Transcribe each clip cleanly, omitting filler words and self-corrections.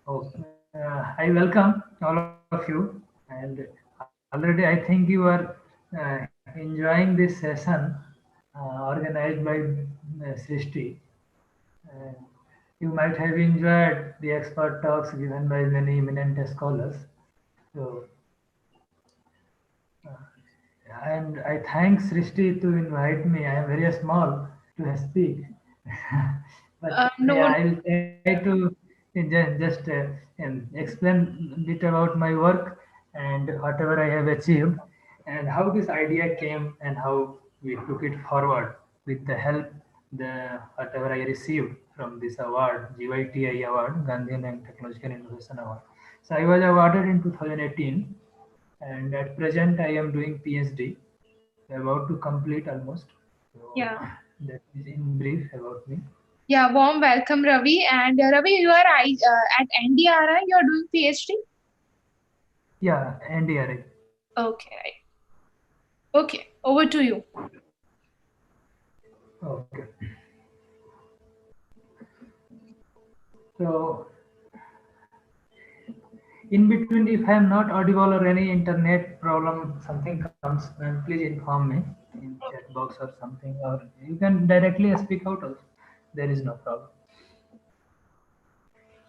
Oh, I welcome all of you, and already I think you are enjoying this session organized by Srishti. And you might have enjoyed the expert talks given by many eminent scholars. So, and I thank Srishti to invite me. I am very small to speak, but No, yeah, I will try to just explain a bit about my work and whatever I have achieved, and how this idea came and how we took it forward with the help the whatever I received from this award, GYTI award, Gandhian and Technological Innovation Award. So I was awarded in 2018, and at present I am doing PhD, about to complete almost. So yeah. that is in brief about me. Yeah, warm welcome, Ravi. And Ravi, you are at NDRI, you are doing PhD? Yeah, NDRA. Okay. Okay, over to you. Okay. So in between, if I am not audible or any internet problem, something comes, then please inform me in chat box or something, or you can directly speak out also. There is no problem.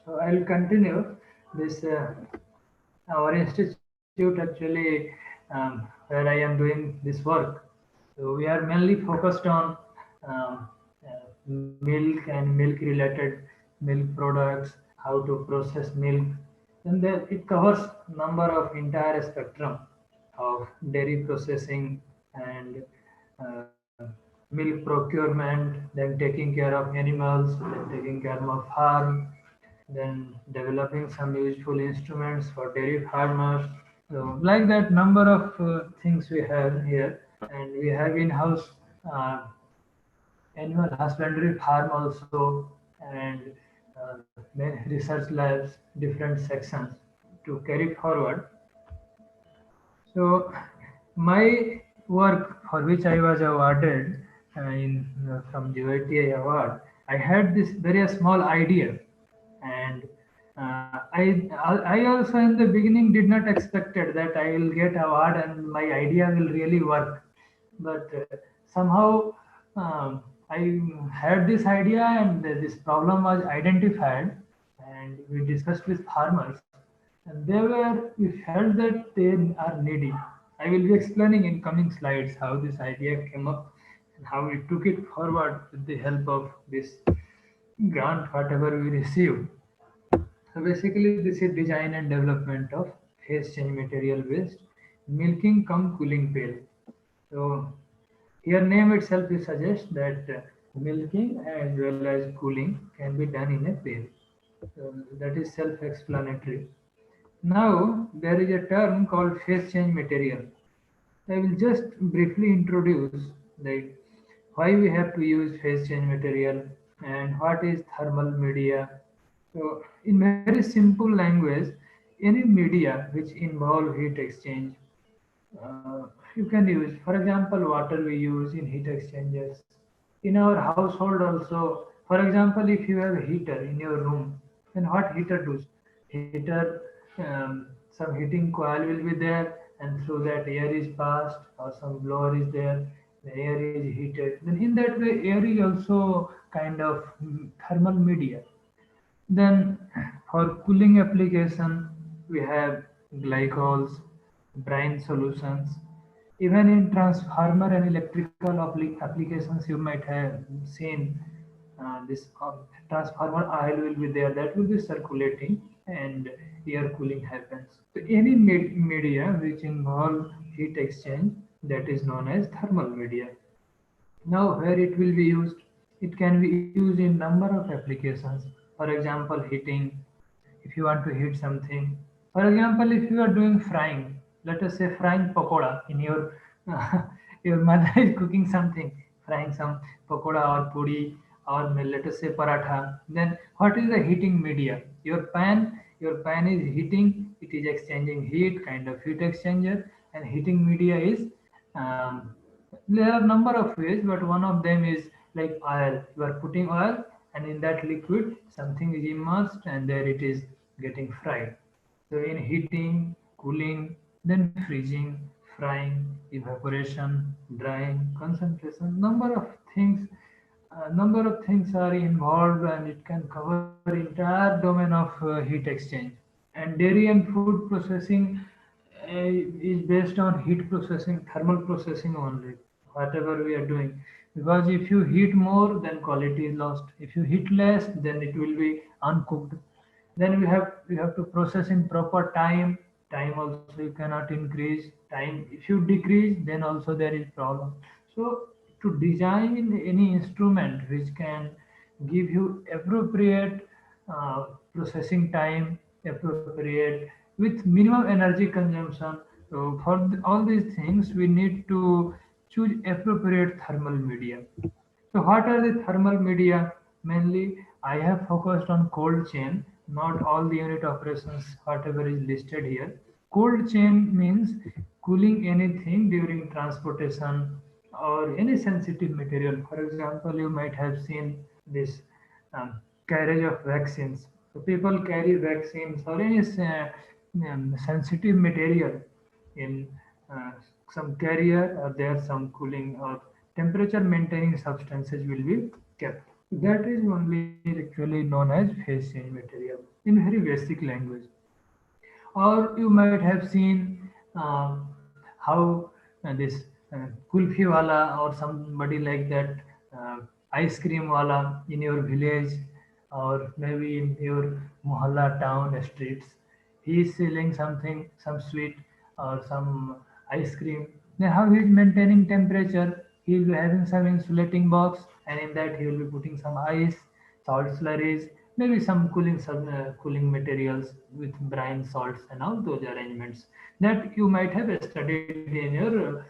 So I'll continue this. Our institute actually, where I am doing this work. So we are mainly focused on um, milk and milk-related milk products, how to process milk. And then it covers number of entire spectrum of dairy processing and uh, milk procurement, then taking care of animals, then taking care of farm, then developing some useful instruments for dairy farmers. So, like that, number of things we have here, and we have in-house uh, animal husbandry farm also, and many research labs, different sections to carry forward. So, my work for which I was awarded in from GYTI award, I had this very small idea, and I also in the beginning did not expected that I will get award and my idea will really work, but somehow I had this idea and this problem was identified, and we discussed with farmers, and we felt that they are needy. I will be explaining in coming slides how this idea came up and how we took it forward with the help of this grant whatever we received. So basically, this is design and development of phase change material based milking cum cooling pail. So here name itself is suggests that milking as well as cooling can be done in a pail. So that is self-explanatory. Now there is a term called phase change material. I will just briefly introduce like why we have to use phase change material and what is thermal media. So in very simple language, any media which involve heat exchange, uh, you can use, for example, water we use in heat exchangers. In our household also, for example, if you have a heater in your room, then what heater does? Heater, some heating coil will be there, and through that air is passed, or some blower is there, the air is heated. Then in that way, air is also kind of thermal media. Then for cooling application, we have glycols, brine solutions. Even in transformer and electrical applications, you might have seen this transformer oil will be there that will be circulating and air cooling happens. So any media which involve heat exchange, that is known as thermal media. Now, where it will be used? It can be used in number of applications. For example, heating. If you want to heat something, for example, if you are doing frying, let us say frying pakoda in your your mother is cooking something, frying some pakoda or puri or let us say paratha. Then what is the heating media? Your pan is heating. It is exchanging heat, kind of heat exchanger, and heating media is um, there are number of ways, but one of them is like oil. You are putting oil, and in that liquid, something is immersed, and there it is. getting fried. So in heating, cooling, then freezing, frying, evaporation, drying, concentration, number of things are involved, and it can cover entire domain of heat exchange. And dairy and food processing is based on heat processing, thermal processing only, whatever we are doing. Because if you heat more, then quality is lost. If you heat less, then it will be uncooked. Then we have to process in proper time. Time also you cannot increase. Time, if you decrease, then also there is problem. So to design any instrument which can give you appropriate processing time, appropriate with minimum energy consumption. So for all these things, we need to choose appropriate thermal media. So what are the thermal media? Mainly, I have focused on cold chain, not all the unit operations, whatever is listed here. Cold chain means cooling anything during transportation or any sensitive material. For example, you might have seen this carriage of vaccines. So people carry vaccines or any sensitive material in uh, some carrier, or there some cooling or temperature maintaining substances will be kept. That is only actually known as phase change material in very basic language. Or you might have seen how this kulfi wala or somebody like that, ice cream wala in your village or maybe in your mohalla town streets, he is selling something, some sweet or some ice cream. Then how he is maintaining temperature? He will be having some insulating box, and in that he will be putting some ice, salt slurries, maybe some cooling materials with brine salts and all those arrangements that you might have studied in your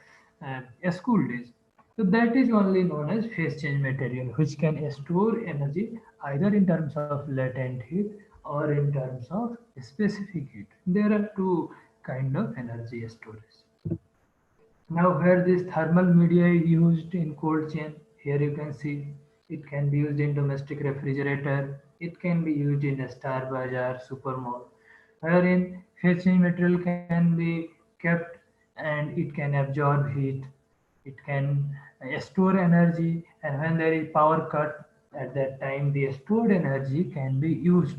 school days. So that is only known as phase change material, which can store energy either in terms of latent heat or in terms of specific heat. There are two kind of energy storage. Now, where this thermal media is used in cold chain, here you can see it can be used in domestic refrigerator, it can be used in a star bazaar, super mall, wherein phase change material can be kept and it can absorb heat, it can store energy, and when there is power cut, at that time the stored energy can be used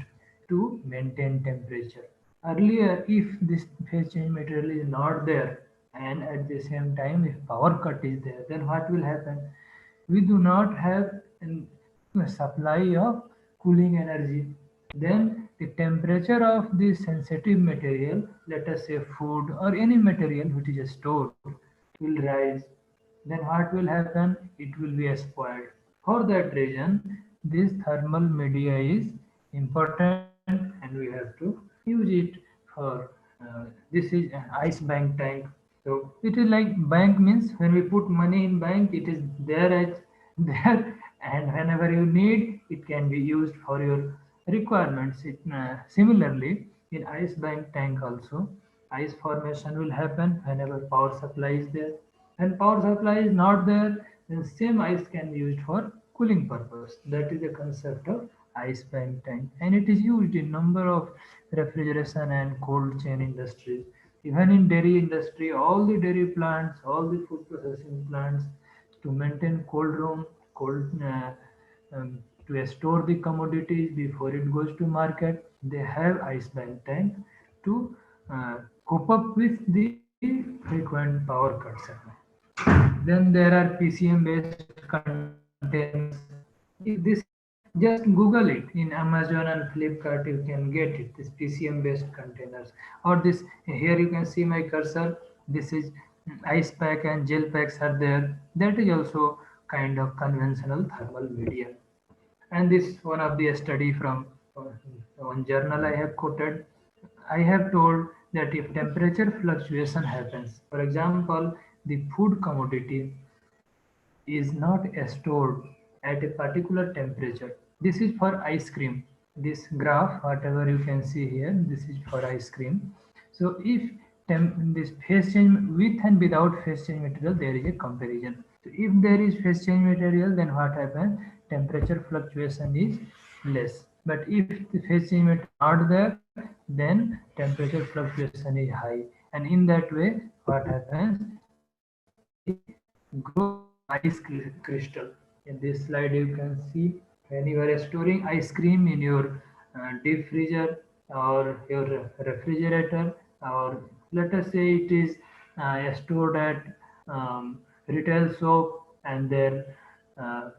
to maintain temperature. Earlier, if this phase change material is not there, and at the same time if power cut is there, then what will happen? We do not have a supply of cooling energy. Then the temperature of the sensitive material, let us say food or any material which is stored, will rise. Then what will happen? It will be spoiled. For that reason, this thermal media is important, and we have to use it for this is an ice bank tank. So it is like bank means when we put money in bank, it is there as there, and whenever you need, it can be used for your requirements. Similarly, in ice bank tank also, ice formation will happen whenever power supply is there. When power supply is not there, then same ice can be used for cooling purpose. That is the concept of ice bank tank, and it is used in number of refrigeration and cold chain industries. Even in dairy industry, all the dairy plants, all the food processing plants, to maintain cold room, cold to store the commodities before it goes to market, they have ice bank tank to uh, cope up with the frequent power cuts at night. Then there are PCM based containers. This just Google it in Amazon and Flipkart. You can get it. This PCM based containers, or this here you can see my cursor. This is ice pack and gel packs are there. That is also kind of conventional thermal medium. And this one of the study from one journal I have quoted. I have told that if temperature fluctuation happens, for example, the food commodity is not stored at a particular temperature. This is for ice cream. This graph, whatever you can see here, this is for ice cream. So if this phase change with and without phase change material, there is a comparison. So if there is phase change material, then what happens? Temperature fluctuation is less. But if the phase change material not there, then temperature fluctuation is high, and in that way what happens, the growth of ice crystal. In this slide you can see when you are storing ice cream in your deep freezer or your refrigerator, or let us say it is stored at retail shop, and their uh,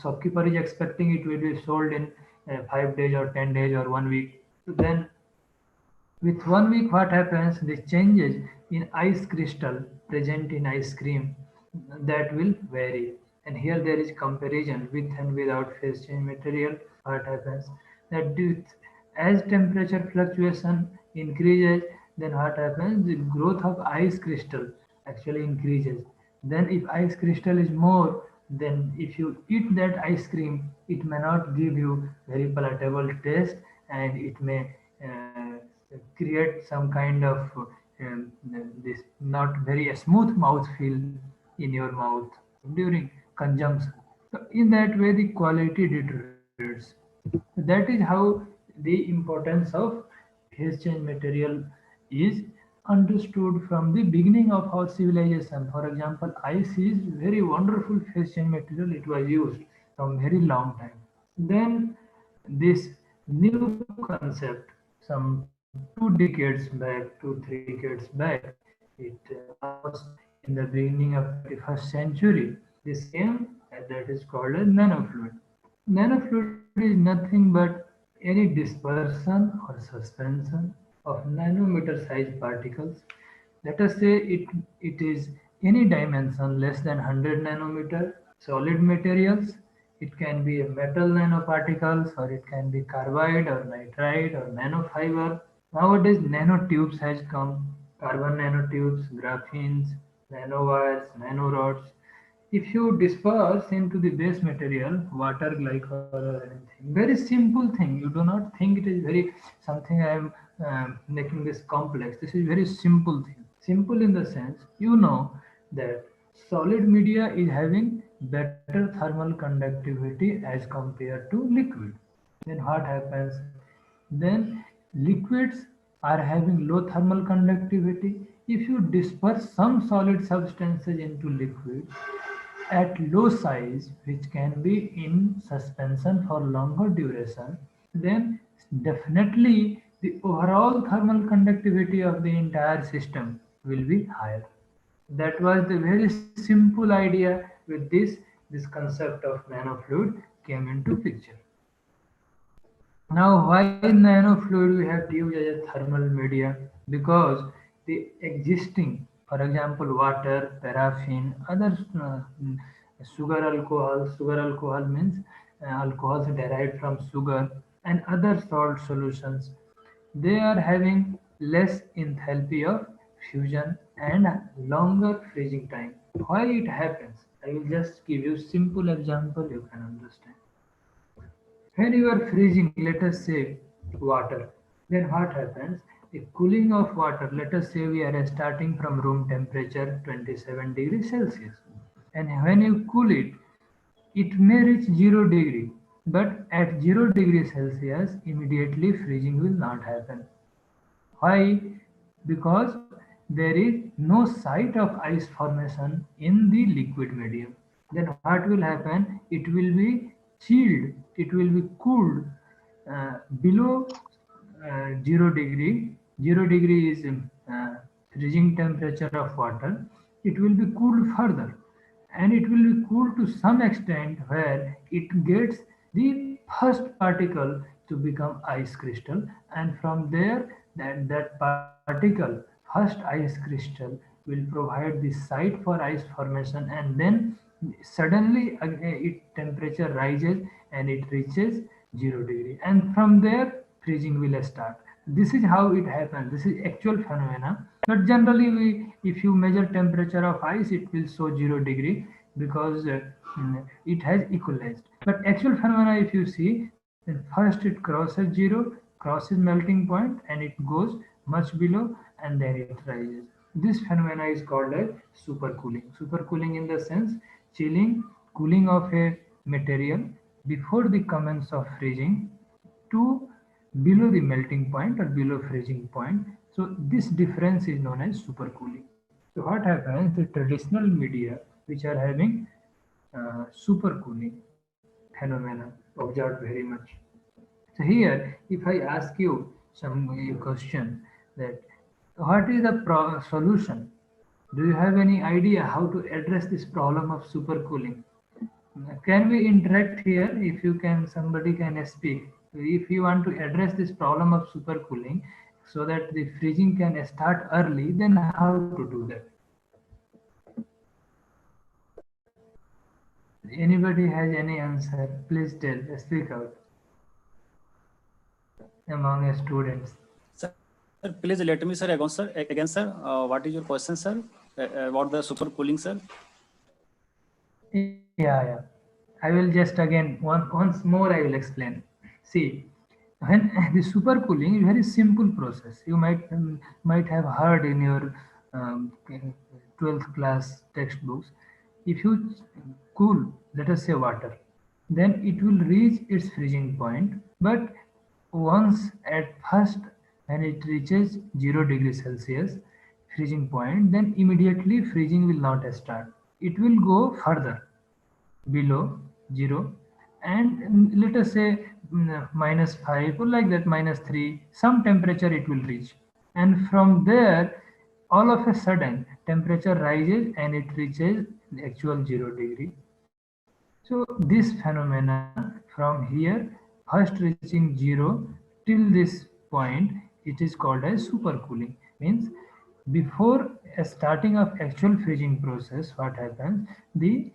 shopkeeper is expecting it will be sold in 5 days or 10 days or 1 week. So then with 1 week, what happens? The changes in ice crystal present in ice cream, that will vary. And here there is comparison with and without phase change material. What happens? That as temperature fluctuation increases, then what happens? The growth of ice crystal actually increases. Then if ice crystal is more, then if you eat that ice cream, it may not give you very palatable taste, and it may uh, create some kind of this not very smooth mouth feel in your mouth during consumption. So in that way, the quality deteriorates. That is how the importance of phase change material is understood from the beginning of our civilization. For example, ice is very wonderful phase change material. It was used from very long time. Then this new concept, some 2 decades back, 3 decades back, it almost in the beginning of 21st century, this came, that is called a nanofluid. Nanofluid is nothing but any dispersion or suspension of nanometer sized particles. Let us say it is any dimension less than 100 nanometer. Solid materials, it can be a metal nanoparticles, or it can be carbide or nitride or nanofiber. Nowadays nanotubes has come, carbon nanotubes, graphenes, nanowires, nanorods. If you disperse into the base material, water, glycol, or anything, very simple thing. You do not think it is very something I am making this complex. This is very simple thing. Simple in the sense, you know that solid media is having better thermal conductivity as compared to liquid. Then what happens? Then liquids are having low thermal conductivity. If you disperse some solid substances into liquid at low size, which can be in suspension for longer duration, then definitely the overall thermal conductivity of the entire system will be higher. That was the very simple idea. With this concept of nanofluid came into picture. Now, why nanofluid we have to use as a thermal media? Because the existing, for example, water, paraffin, other sugar alcohol means alcohols derived from sugar, and other salt solutions, they are having less enthalpy of fusion and longer freezing time. Why it happens? I will just give you simple example you can understand. When you are freezing, let us say water, then what happens? The cooling of water, let us say we are starting from room temperature 27 degrees Celsius. And when you cool it may reach 0 degree. But at 0 degrees Celsius, immediately freezing will not happen. Why? Because there is no site of ice formation in the liquid medium. Then what will happen? It will be chilled, it will be cooled below 0 degree. 0 degree is freezing temperature of water. It will be cooled further, and it will be cooled to some extent where it gets the first particle to become ice crystal, and from there that particle, first ice crystal, will provide the site for ice formation, and then suddenly it temperature rises and it reaches 0 degree, and from there freezing will start. This is how it happens. This is actual phenomena. But generally we, if you measure temperature of ice, it will show 0 degree, because it has equalized. But actual phenomena, if you see, then first it crosses 0, crosses melting point, and it goes much below, and then it rises. This phenomena is called as supercooling. Supercooling in the sense chilling, cooling of a material before the commence of freezing to below the melting point or below freezing point. So this difference is known as supercooling. So what happens? The traditional media which are having supercooling phenomena observed very much. So here, if I ask you some question that what is the solution? Do you have any idea how to address this problem of supercooling? Can we interact here? If you can, somebody can speak. If you want to address this problem of supercooling so that the freezing can start early, then how to do that? Anybody has any answer? Please tell, speak out among students. Sir, please let me, sir, again, sir. What is your question, sir, about the super cooling, sir? Yeah. I will just again once more I will explain. See, when the supercooling is very simple process. You might have heard in your 12th class textbooks. If you cool, let us say water, then it will reach its freezing point. But once at first when it reaches 0 degrees Celsius freezing point, then immediately freezing will not start. It will go further below 0, and let us say -5 or like that, -3, some temperature it will reach, and from there all of a sudden temperature rises and it reaches the actual 0 degree. So this phenomena from here first reaching 0 till this point, it is called as supercooling. Means before a starting of actual freezing process, what happens? The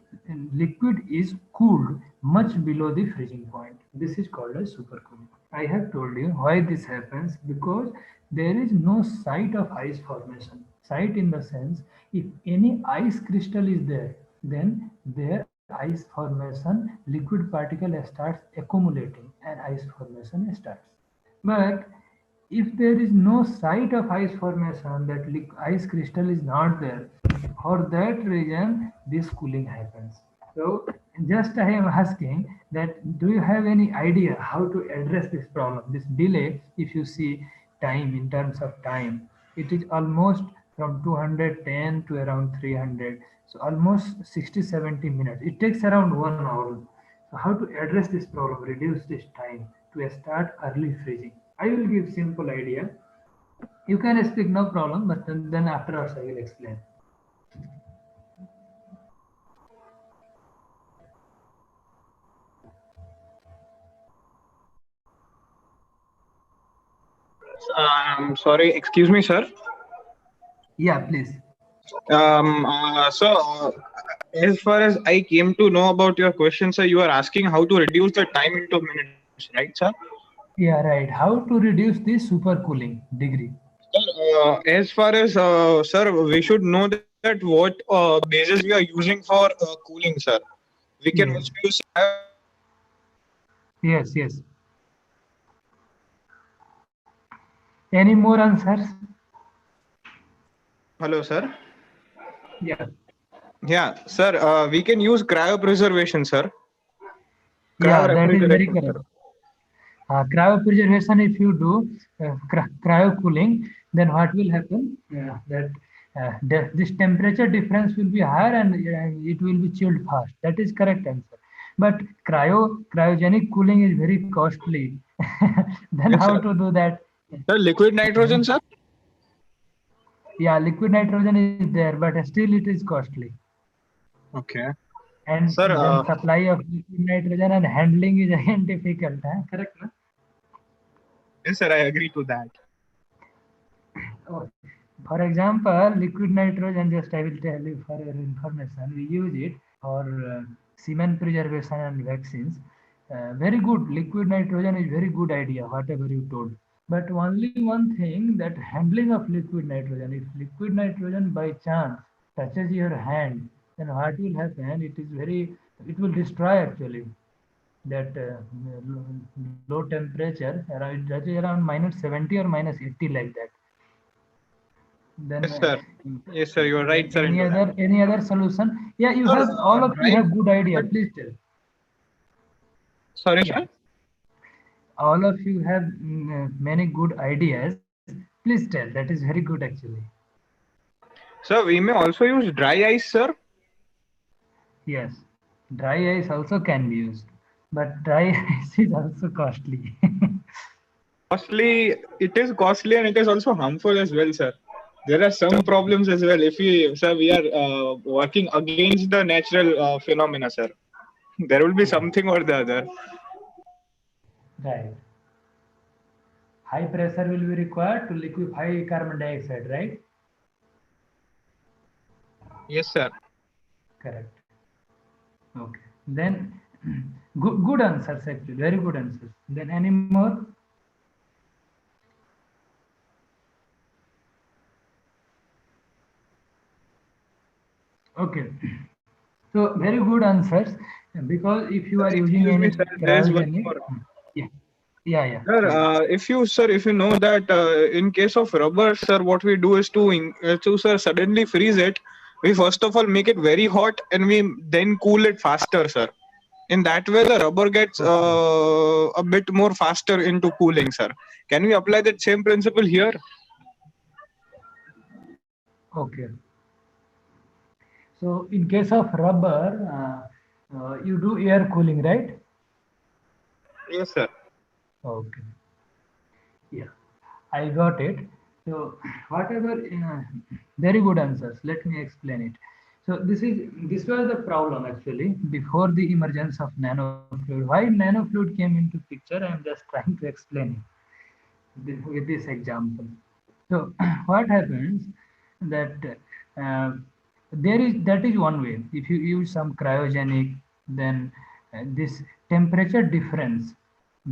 liquid is cooled much below the freezing point. This is called as supercooling. I have told you why this happens, because there is no site of ice formation. Site in the sense, if any ice crystal is there, then there ice formation, liquid particle starts accumulating and ice formation starts. But if there is no site of ice formation, that ice crystal is not there, for that reason this cooling happens. So just I am asking that, do you have any idea how to address this problem, this delay? If you see time in terms of time, it is almost from 210 to around 300. So almost 60-70 minutes. It takes around 1 hour. So how to address this problem, reduce this time to start early freezing? I will give simple idea. You can speak, no problem, but then afterwards I will explain. Sorry, excuse me, sir. Yeah, please. As far as I came to know about your question, sir, you are asking how to reduce the time into minutes, right, sir? Yeah, right. How to reduce the supercooling degree? Sir, as far as sir, we should know that what bases we are using for cooling, sir. We can also Yes. use Yes. Any more answers? hello, sir. Yeah. Yeah, sir. We can use cryopreservation, sir. Yeah, that is very Cryorefrigeration, correct. sir. Cryopreservation, if you do cryo cooling, then what will happen? That this temperature difference will be higher and it will be chilled fast. That is correct answer. But cryogenic cooling is very costly. Then Yes, how sir. to do that? Sir, liquid nitrogen, sir. Yeah, liquid nitrogen is there, but still it is costly. Okay. And Sir, then supply of liquid nitrogen and handling is again difficult. Huh? Correct, no? yes, sir. I agree to that. Oh, for example, liquid nitrogen, just I will tell you for your information, we use it for semen preservation and vaccines. Very good. Liquid nitrogen is very good idea, whatever you told. But only one thing, that handling of liquid nitrogen. If liquid nitrogen by chance touches your hand, then what will happen? It will destroy actually that low temperature. Around, it touches around -70 or -80 like that. Then Yes, sir. Yes, sir. You are right, sir, into that. any other solution? Yeah, you Sir, have, all of you dry have good idea. but Please tell. sorry, Yeah, sir. all of you have many good ideas. Please tell. That is very good actually. Sir, we may also use dry ice, sir. Yes, dry ice also can be used, but dry ice is also costly. Costly, it is costly and it is also harmful as well, sir. There are some problems as well. If we, sir, we are working against the natural phenomena, sir. There will be Yeah, something or the other. right. High pressure will be required to liquefy carbon dioxide, right? Yes, sir. Correct. Okay. Then good answers actually, very good answers. Then any more? Okay. So very good answers because if you Sir, are using excuse me, any sir. There is one cryogenic, more. yeah, yeah, Sir, please. if you know that in case of rubber, sir, what we do is to sir suddenly freeze it. We first of all make it very hot and we then cool it faster, sir. In that way, the rubber gets Okay, a bit more faster into cooling, sir. Can we apply that same principle here? okay. So in case of rubber, you do air cooling, right? Yes, sir. Okay, yeah, I got it. So whatever, very good answers. Let me explain it. So this was the problem actually before the emergence of nanofluid. Why nanofluid came into picture? I am just trying to explain it with this example. So what happens that there is that is one way. If you use some cryogenic, then this temperature difference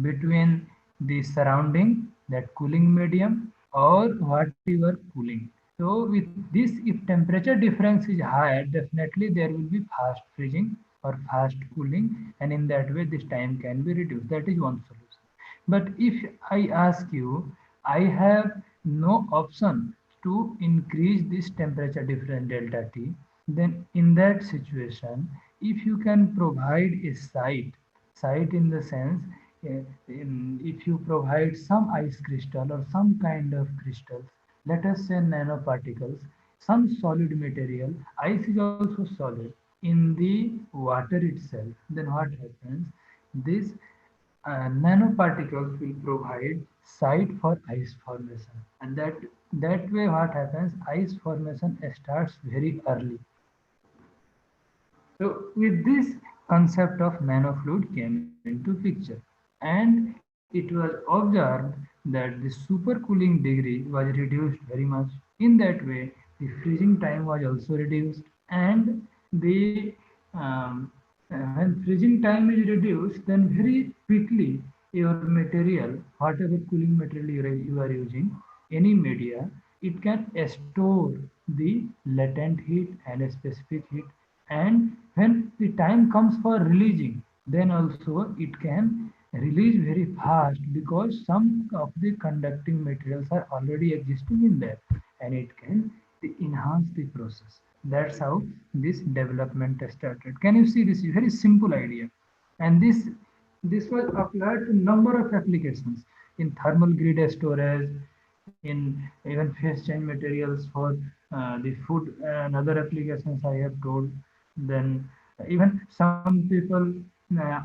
between the surrounding, that cooling medium, or what you are cooling. So with this, if temperature difference is higher, definitely there will be fast freezing or fast cooling, and in that way this time can be reduced. That is one solution. But if I ask you, I have no option to increase this temperature difference delta T, then in that situation, if you can provide a site in the sense, if you provide some ice crystal or some kind of crystals, let us say nanoparticles, some solid material, ice is also solid, in the water itself, then what happens? This nanoparticles will provide site for ice formation, and that way what happens, ice formation starts very early. So with this, concept of nanofluid came into picture, and it was observed that the supercooling degree was reduced very much. In that way, the freezing time was also reduced, and the when freezing time is reduced, then very quickly your material, whatever cooling material you are using, any media, it can store the latent heat and a specific heat, and when the time comes for releasing, then also it can release very fast because some of the conducting materials are already existing in there, and it can enhance the process. That's how this development started. Can you see? This is very simple idea, and this was applied to number of applications in thermal grid storage, in even phase change materials for the food and other applications I have told. Then even some people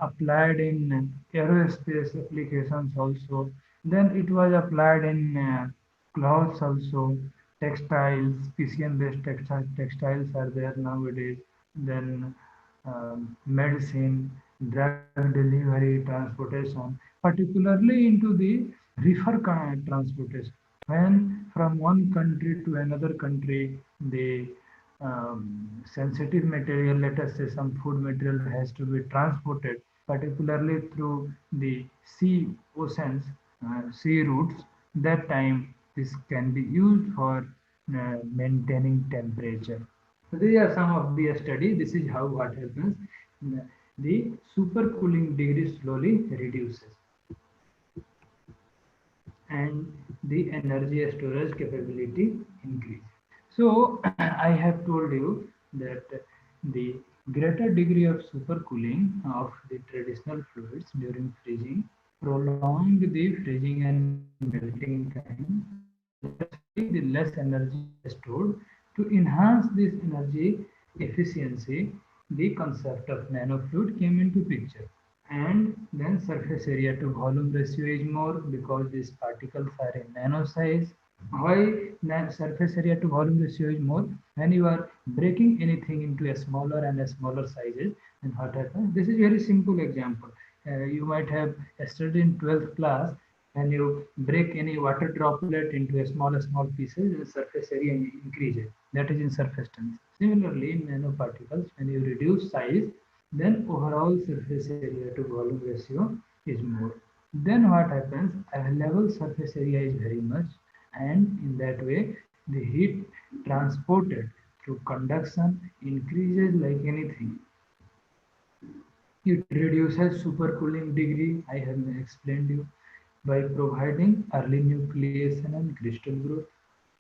applied in aerospace applications also. Then it was applied in clothes also, textiles, PCM based textiles are there nowadays. Then medicine, drug delivery, transportation, particularly into the reefer transportation. When from one country to another country, the sensitive material, let us say some food material, has to be transported, particularly through the oceans, sea routes. That time, this can be used for maintaining temperature. So these are some of the study. This is how what happens. The supercooling degree slowly reduces, and the energy storage capability increase. So I have told you that the greater degree of supercooling of the traditional fluids during freezing prolonged the freezing and melting time, thereby the less energy is stored. To enhance this energy efficiency, the concept of nanofluid came into picture. And then surface area to volume ratio is more because these particles are in nano size. Why surface area to volume ratio is more? When you are breaking anything into a smaller and a smaller sizes, then what happens? This is very simple example. You might have studied in 12th class. When you break any water droplet into a small pieces, the surface area increases. That is in surface tension. Similarly, in nanoparticles, when you reduce size, then overall surface area to volume ratio is more. Then what happens? Available surface area is very much, and in that way the heat transported through conduction increases like anything. It reduces supercooling degree, I have explained you, by providing early nucleation and crystal growth.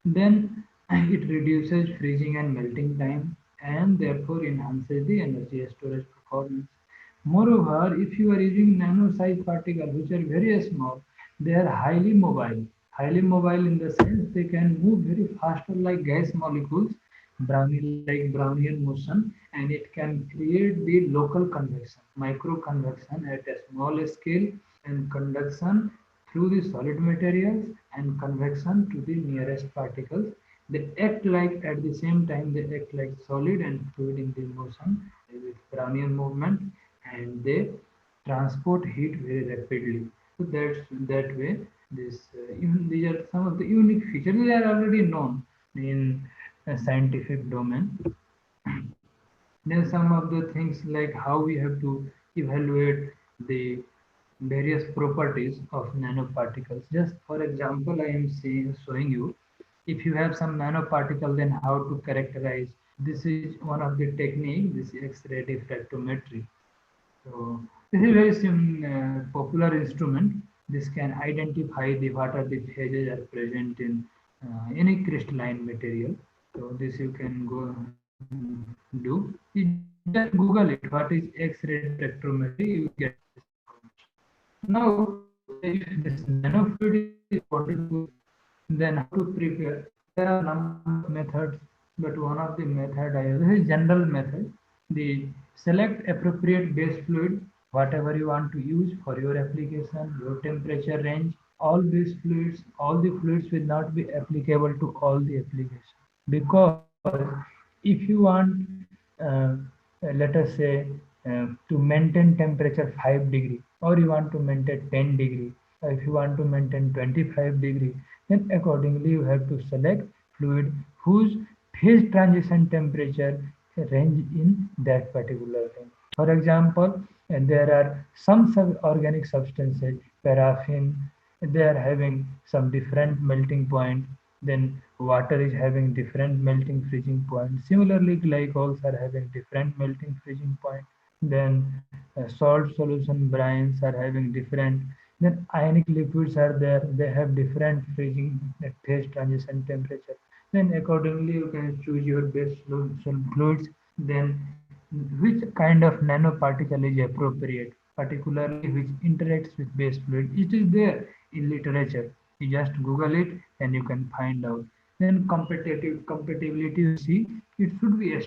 Then it reduces freezing and melting time and therefore enhances the energy storage performance. Moreover, if you are using nano sized particles which are very small, they are highly mobile. Highly mobile in the sense they can move very faster like gas molecules, Brownian motion, and it can create the local convection, micro convection at a small scale, and conduction through the solid materials and convection to the nearest particles. They act like at the same time they act like solid and fluid in the motion with Brownian movement, and they transport heat very rapidly. So that's that way. This even these are some of the unique features. They are already known in a scientific domain. Then some of the things like how we have to evaluate the various properties of nanoparticles. Just for example, I am showing you if you have some nanoparticle, then how to characterize. This is one of the technique. This X-ray diffractometry. So this is very popular instrument. This can identify the what are the phases are present in any crystalline material. So this you can go do. You just Google it. What is X-ray diffractometry? You will get this information. Now, if this nanofluid is wanted to, then how to prepare? There are number of methods, but one of the method I use is general method. The select appropriate base fluid, whatever you want to use for your application, your temperature range. All the fluids will not be applicable to all the applications because if you want, uh, let us say, to maintain temperature 5 degree, or you want to maintain 10 degree, if you want to maintain 25 degree, then accordingly you have to select fluid whose phase transition temperature range in that particular range. For example, there are some organic substances, paraffin, they are having some different melting point. Then water is having different melting freezing point. Similarly, glycols are having different melting freezing point. Then salt solution brines are having different. Then ionic liquids are there. They have different freezing phase transition temperature. Then accordingly you can choose your base fluids. Then which kind of nanoparticle is appropriate, particularly which interacts with base fluid. It is there in literature. You just Google it and you can find out. Then compatibility, you see, it should be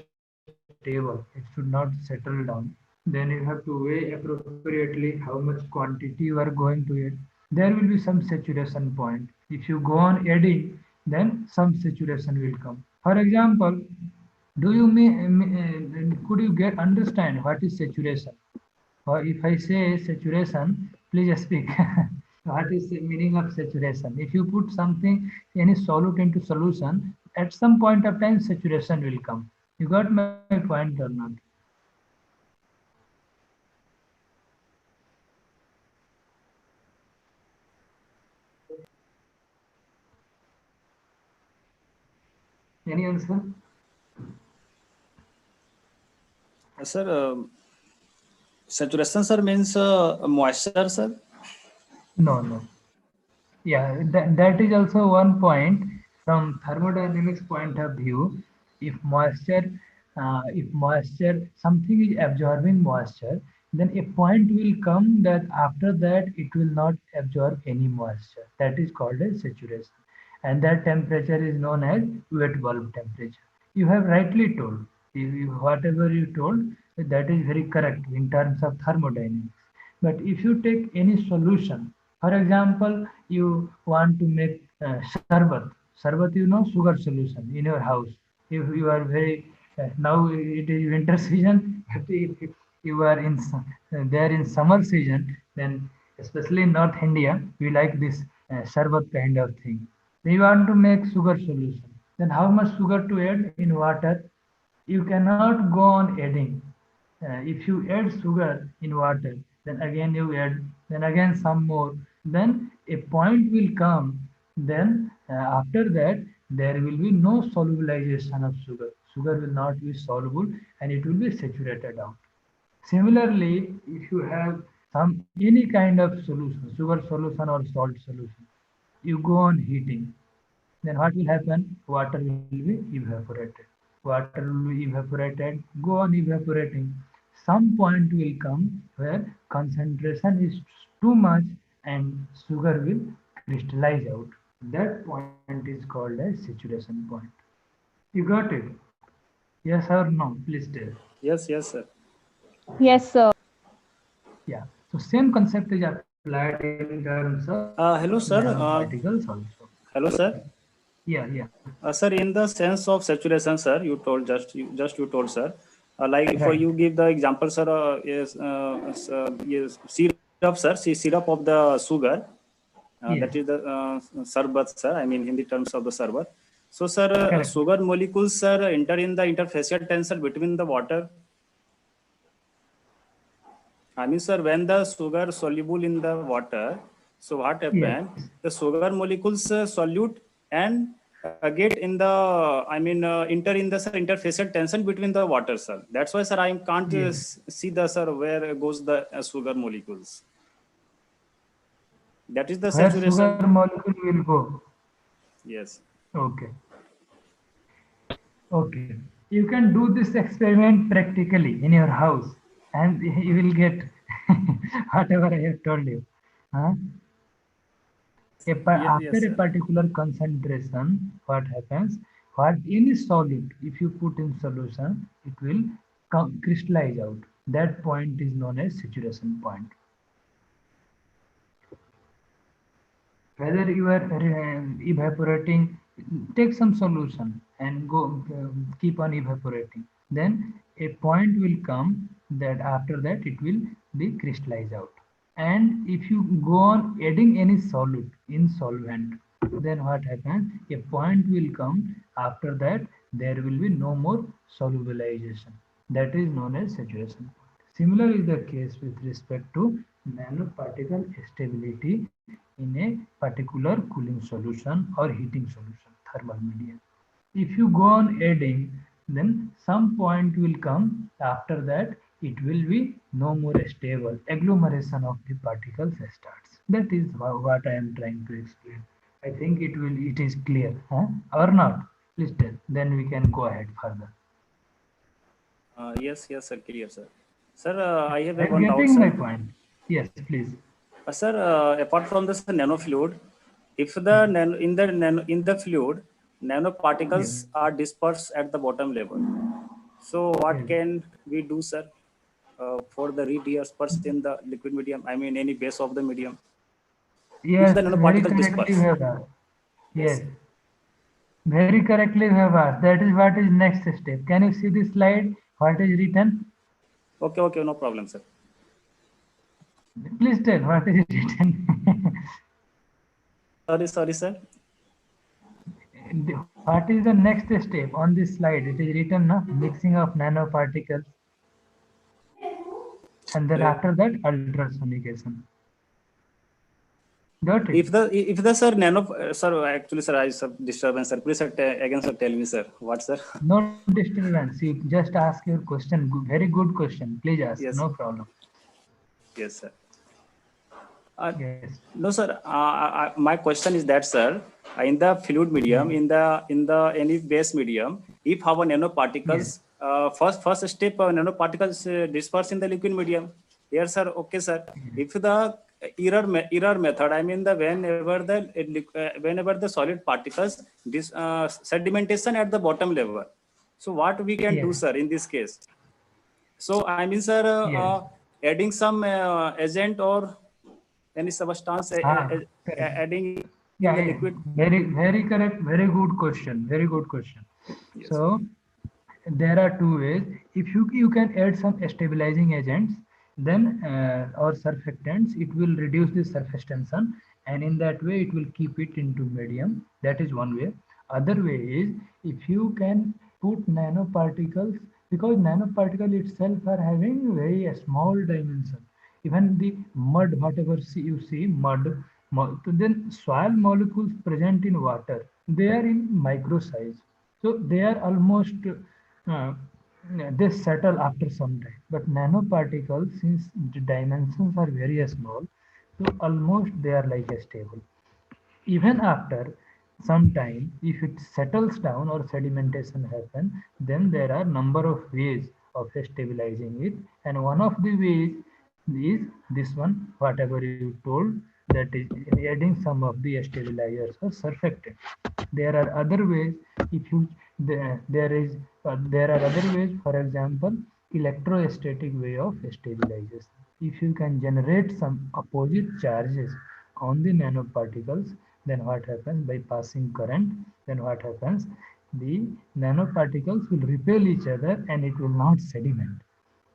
stable. It should not settle down. Then you have to weigh appropriately how much quantity you are going to add. There will be some saturation point. If you go on adding, then some saturation will come. For example, do you could you get understand what is saturation? Or if I say saturation, please speak. What is the meaning of saturation? If you put something, any solute into solution, at some point of time, saturation will come. You got my point or not? Any answer? Sir, saturation, sir, means moisture, sir. No, no. Yeah, that is also one point from thermodynamics point of view. If moisture, something is absorbing moisture, then a point will come that after that it will not absorb any moisture. That is called as saturation. And that temperature is known as wet bulb temperature. You have rightly told. Whatever you told, that is very correct in terms of thermodynamics. But if you take any solution, for example, you want to make sharbat. Sharbat, you know, sugar solution in your house. If you are very now it is winter season, but if you are in there in summer season, then especially in North India, we like this sharbat kind of thing. Then you want to make sugar solution. Then how much sugar to add in water? You cannot go on adding. If you add sugar in water, then again you add, then again some more, then a point will come. Then after that, there will be no solubilization of sugar. Sugar will not be soluble and it will be saturated out. Similarly, if you have some any kind of solution, sugar solution or salt solution, you go on heating, then what will happen? Water will be evaporated. Water will be evaporated, go on evaporating. Some point will come where concentration is too much and sugar will crystallize out. That point is called as saturation point. You got it? Yes or no? Please tell. Yes, yes, sir. Yes, sir. Yeah. So same concept is applied in terms of Hello, sir. nanoparticles also. Hello, sir. Yeah, yeah. Sir, in the sense of saturation, sir, you told you told, sir. Like for Right. you give the example, sir, yes, syrup, sir, syrup of the sugar. Yes. That is the sarbat, sir. I mean, in the terms of the sarbat. So, sir, Correct. sugar molecules, sir, enter in the interfacial tensor between the water. I mean, sir, when the sugar soluble in the water, so what Yes. happened? The sugar molecules solute and get in the, I mean, enter in the, sir, interfacial tension between the water, sir. That's why, sir, I can't Yes. see the, sir, where goes the sugar molecules. That is the Where sugar saturation. molecule will go. Yes. Okay. Okay. You can do this experiment practically in your house and you will get whatever I have told you. Huh? Yes, After yes, a sir. particular concentration, what happens? What any solute, if you put in solution, it will crystallize out. That point is known as saturation point. Whether you are evaporating, take some solution and go keep on evaporating, then a point will come that after that it will be crystallized out. And if you go on adding any solute in solvent, then what happens? A point will come after that, there will be no more solubilization. That is known as saturation point. Similar is the case with respect to nanoparticle stability in a particular cooling solution or heating solution, thermal medium. If you go on adding, then some point will come after that, it will be no more stable. Agglomeration of the particles starts. That is what I am trying to explain. I think it is clear, huh? Or not? Please tell. Then we can go ahead further. Yes, yes, sir, clear, sir. Sir, I have Are you one doubt, getting my sir. point? Yes, please. Sir, apart from this nanofluid, if the in the fluid, nanoparticles Yes. are dispersed at the bottom level. So what Yes. can we do, sir, for the redispersed in the liquid medium? I mean, any base of the medium. If Yes, the very nanoparticles correctly you disperse. have asked. Yes. Yes. Very correctly you have asked. That is what is next step. Can you see this slide? What is written? Okay, okay, no problem, sir. Please tell what is written. Sorry, sir. What is the next step on this slide? It is written, no? Mixing of nanoparticles. And then Uh, after that, ultrasonication. Got it? if the sir nano sir, actually, sir, I sir disturbance, sir. Please, sir, again, sir, tell me, sir, what, sir? No disturbance. You just ask your question. Very good question. Please ask. Yes, No problem. yes, sir. Yes. No, sir. My question is that, sir, in the fluid medium, Yes. in the any base medium, if our Yes. nanoparticles, first step, nanoparticles disperse in the liquid medium. Here, sir. Okay, sir. If the error method, I mean the whenever the solid particles this sedimentation at the bottom level. So what we can do, Yes. sir, in this case? So I mean, sir, Yes. adding some agent or any substance Correct. adding in the liquid. Yeah, yeah. Very correct. Very good question. Very good question. Yes. So there are two ways. If you can add some stabilizing agents, then or surfactants, it will reduce the surface tension, and in that way it will keep it into medium. That is one way. Other way is if you can put nanoparticles, because nanoparticle itself are having very small dimension. Even the mud, whatever you see mud, then soil molecules present in water, they are in micro size. So they are almost uh, they settle after some time. But nanoparticles, since the dimensions are very small, so almost they are like a stable. Even after some time, if it settles down or sedimentation happen, then there are number of ways of stabilizing it, and one of the ways is this one, whatever you told, that is adding some of the stabilizers or surfactants. There are other ways. If you there are other ways, for example, electrostatic way of stabilization. If you can generate some opposite charges on the nanoparticles, then what happens by passing current, then what happens, the nanoparticles will repel each other and it will not sediment.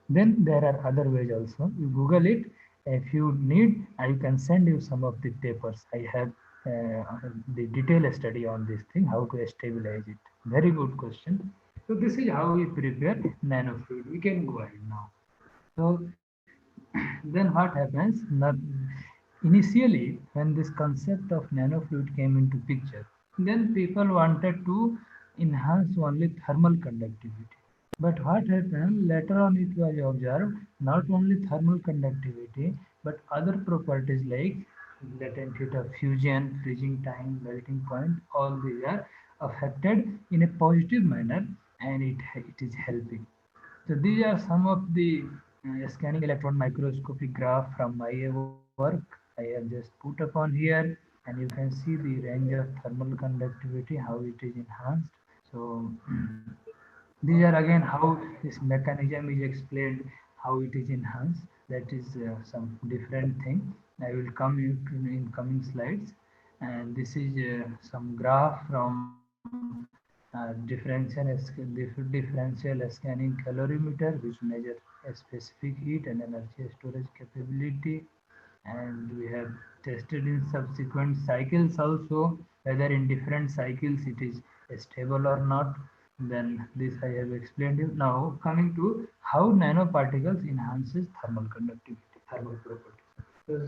Then there are other ways also. You Google it. If you need, I can send you some of the papers. I have the detailed study on this thing, how to stabilize it. Very good question. So this is how we prepare nanofluid. We can go ahead now. So then what happens? Initially, when this concept of nanofluid came into picture, then people wanted to enhance only thermal conductivity. But what happened later on, it was observed not only thermal conductivity but other properties like latent heat of fusion, freezing time, melting point, all these are affected in a positive manner, and it is helping. So these are some of the scanning electron microscopy graph from my work. I have just put upon here, and you can see the range of thermal conductivity, how it is enhanced. So these are again how this mechanism is explained, how it is enhanced. That is some different thing. I will come in coming slides. And this is some graph from differential scanning calorimeter, which measure a specific heat and energy storage capability. And we have tested in subsequent cycles also whether in different cycles it is stable or not. Then this I have explained you. Now coming to how nanoparticles enhances thermal conductivity, thermal properties. So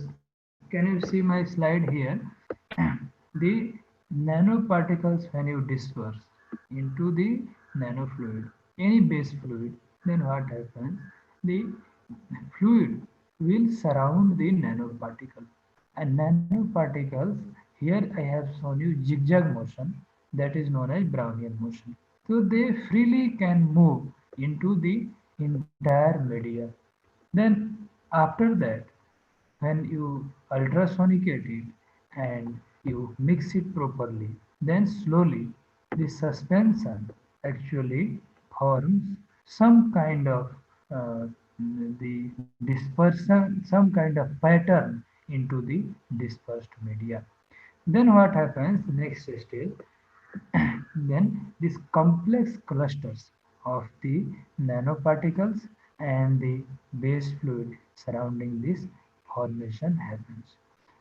can you see my slide here? The nanoparticles, when you disperse into the nanofluid, any base fluid, then what happens? The fluid will surround the nanoparticle. And nanoparticles, here I have shown you zigzag motion, that is known as Brownian motion. So they freely can move into the entire media. Then after that, when you ultrasonicate it and you mix it properly, then slowly the suspension actually forms some kind of uh, the dispersion, some kind of pattern into the dispersed media. Then what happens? Next stage, then these complex clusters of the nanoparticles and the base fluid surrounding this formation happens.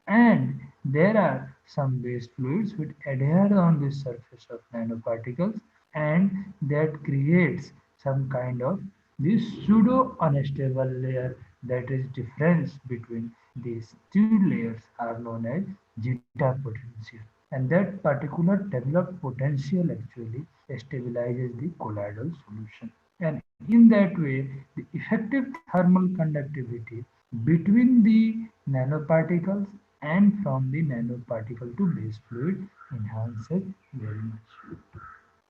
And there are some base fluids which adhere on the surface of nanoparticles, and that creates some kind of this pseudo unstable layer. That is difference between these two layers are known as zeta potential, and that particular developed potential actually stabilizes the colloidal solution. And in that way, the effective thermal conductivity between the nanoparticles and from the nanoparticle to base fluid enhances very much.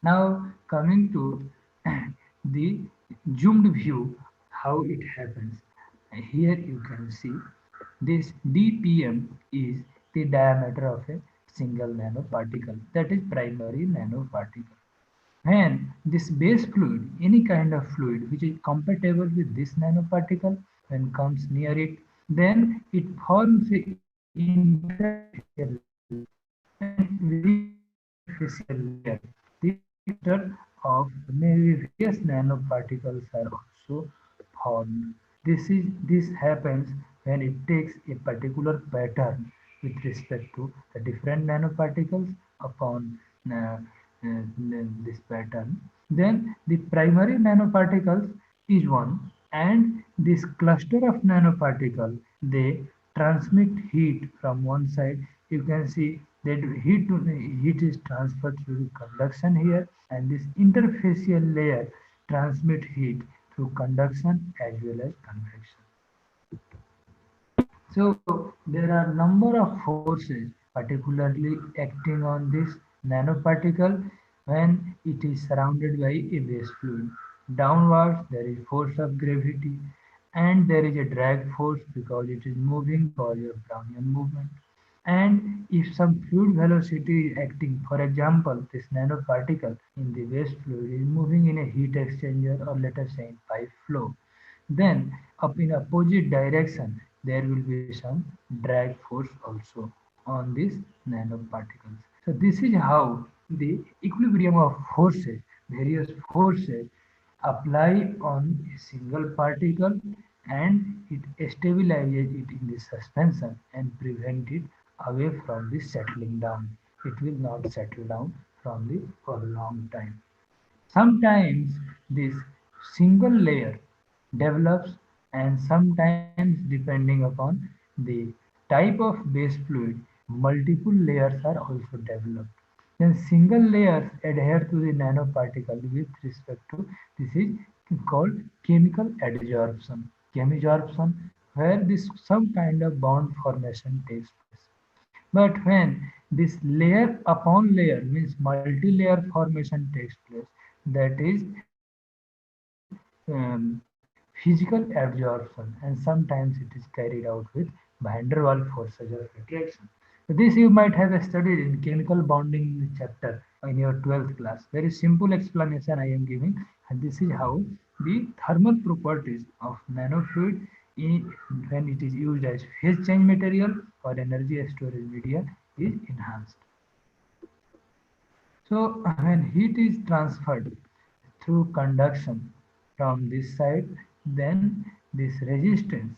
Now coming to the zoomed view, how it happens. Here you can see this dpm is the diameter of a single nanoparticle, that is primary nanoparticle. When this base fluid, any kind of fluid which is compatible with this nanoparticle, when comes near it, then it forms a interfacial layer. And within this interfacial layer, this cluster of maybe various nanoparticles are also formed. This happens when it takes a particular pattern with respect to the different nanoparticles upon uh, this pattern. Then the primary nanoparticles is one, and this cluster of nanoparticle, they transmit heat from one side. You can see that heat is transferred through conduction here, and this interfacial layer transmit heat through conduction as well as convection. So there are number of forces particularly acting on this nanoparticle when it is surrounded by a base fluid. Downwards there is force of gravity, and there is a drag force because it is moving because of Brownian movement. And if some fluid velocity is acting, for example, this nanoparticle in the waste fluid is moving in a heat exchanger, or let us say in pipe flow, then up in opposite direction there will be some drag force also on these nanoparticles. So this is how the equilibrium of forces, various forces apply on a single particle, and it stabilizes it in the suspension and prevent it away from the settling down. It will not settle down from the for a long time. Sometimes this single layer develops, and sometimes depending upon the type of base fluid, multiple layers are also developed. Then single layers adhere to the nanoparticle with respect to, this is called chemical adsorption. Chemisorption, where this some kind of bond formation takes place. But when this layer upon layer, means multi-layer formation takes place, that is physical absorption, and sometimes it is carried out with van der Waals forces of attraction. So this you might have studied in chemical bonding chapter in your 12th class. Very simple explanation I am giving, and this is how the thermal properties of nanofluid in, when it is used as phase change material or energy storage media, is enhanced. So when heat is transferred through conduction from this side, then this resistance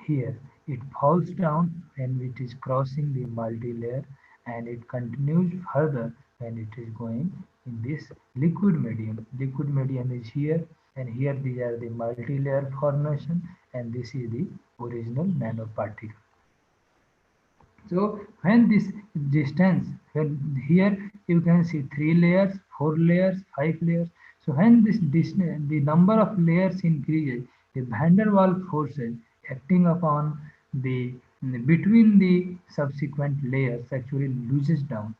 here, it falls down when it is crossing the multi-layer, and it continues further when it is going in this liquid medium. Liquid medium is here, and here these are the multi-layer formation, and this is the original nanoparticle. So when this distance, when here you can see 3 layers, 4 layers, 5 layers. So when this distance, the number of layers increases, the van der Waals forces acting upon the between the subsequent layers actually loses down,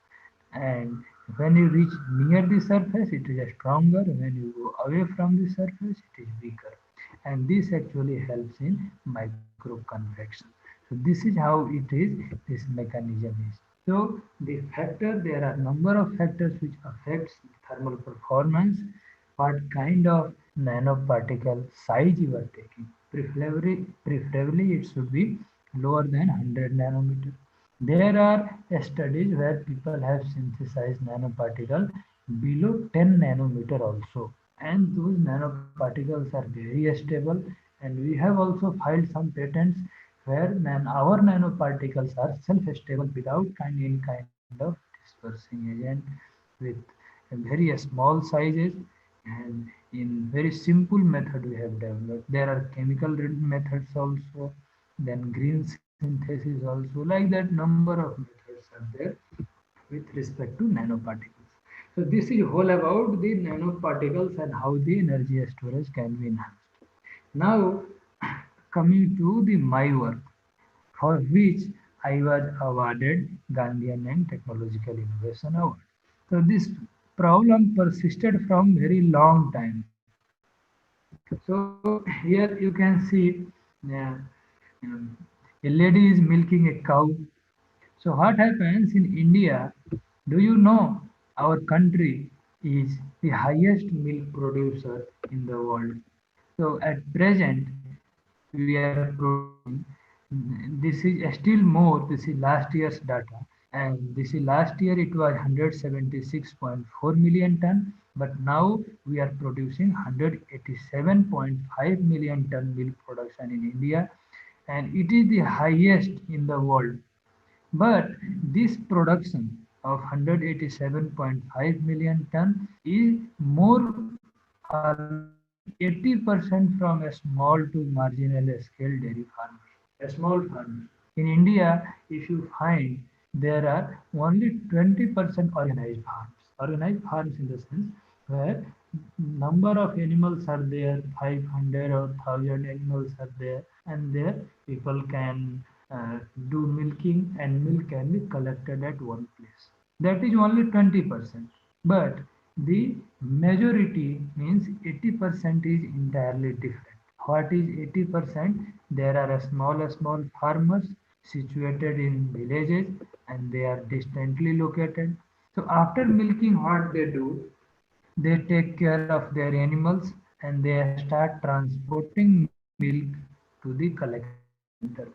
and when you reach near the surface it is stronger, when you go away from the surface it is weaker, and this actually helps in micro convection. So this is how it is, this mechanism is. So the factor, there are number of factors which affects thermal performance. What kind of nanoparticle size you are taking, preferably it should be lower than 100 nanometer. There are studies where people have synthesized nanoparticle below 10 nanometer also, and those nanoparticles are very stable, and we have also filed some patents where our nanoparticles are self-stable without any kind of dispersing agent, with very small sizes, and in very simple method we have developed. There are chemical methods also, then green synthesis also, like that number of methods are there with respect to nanoparticles. So this is whole about the nanoparticles and how the energy storage can be enhanced. Now coming to the my work, for which I was awarded Gandhian and Technological Innovation Award. So this problem persisted from very long time. So here you can see Yeah. Um, a lady is milking a cow. So what happens in India? Do you know our country is the highest milk producer in the world? So at present, we are producing, this is still more, this is last year's data, and this is last year it was 176.4 million ton, but now we are producing 187.5 million ton milk production in India, and it is the highest in the world. But this production of 187.5 million ton is more almost 80% from a small to marginal scale dairy farmers, a small farmers. In India, if you find there are only 20% organized farms in the sense where number of animals are there, 500 or 1000 animals are there, and there people can do milking and milk can be collected at one place. That is only 20%. But the majority means 80% is entirely different. What is 80%? There are small farmers situated in villages and they are distantly located. So after milking, what they do, they take care of their animals and they start transporting milk to the collection center.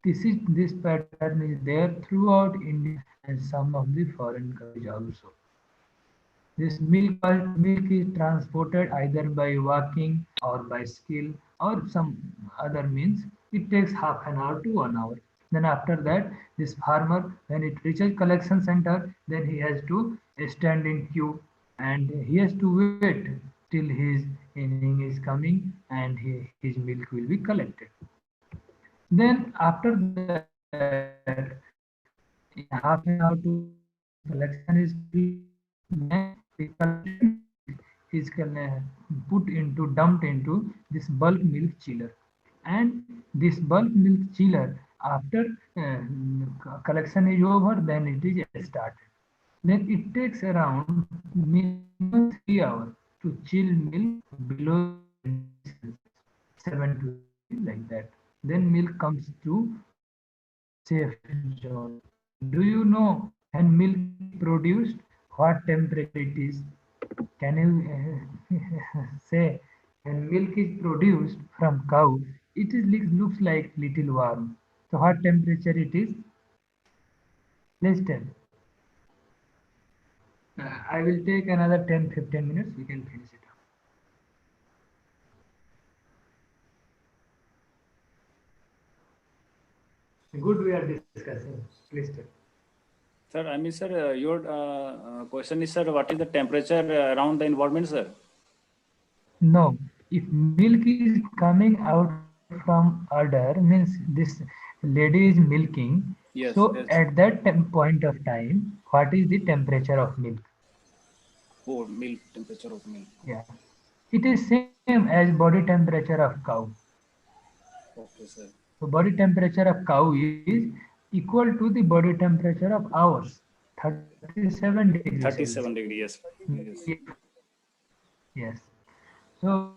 This pattern is there throughout India and some of the foreign countries also. This milk is transported either by walking or by skill or some other means. It takes half an hour to 1 hour. Then after that, this farmer, when it reaches collection center, then he has to stand in queue and he has to wait till his inning is coming and his milk will be collected. Then after that, in half an hour to 1 hour, when collection is complete, then the collected milk is dumped into this bulk milk chiller, and this bulk milk chiller after collection is over, then it is started. Then it takes around minimum 3 hours to chill milk below 70 degrees Celsius, 7 to 8 degrees like that. Then milk comes to safe zone. Do you know when milk is produced, what temperature it is? Can you say when milk is produced from cow, it is looks like little warm. So what temperature it is? Please tell. I will take another 10-15 minutes. We can finish it up. Good, we are discussing. Please tell. Sir, I mean, sir, your question is, sir, what is the temperature around the environment, sir? No, if milk is coming out from udder, means this lady is milking. So Yes, at yes. that point of time, what is the temperature of milk? Oh, milk, temperature of milk. Yeah, it is same as body temperature of cow. Okay, sir. So body temperature of cow is equal to the body temperature of ours, 37 degrees Celsius. 37 degree, yes. Maybe Yes. yes. So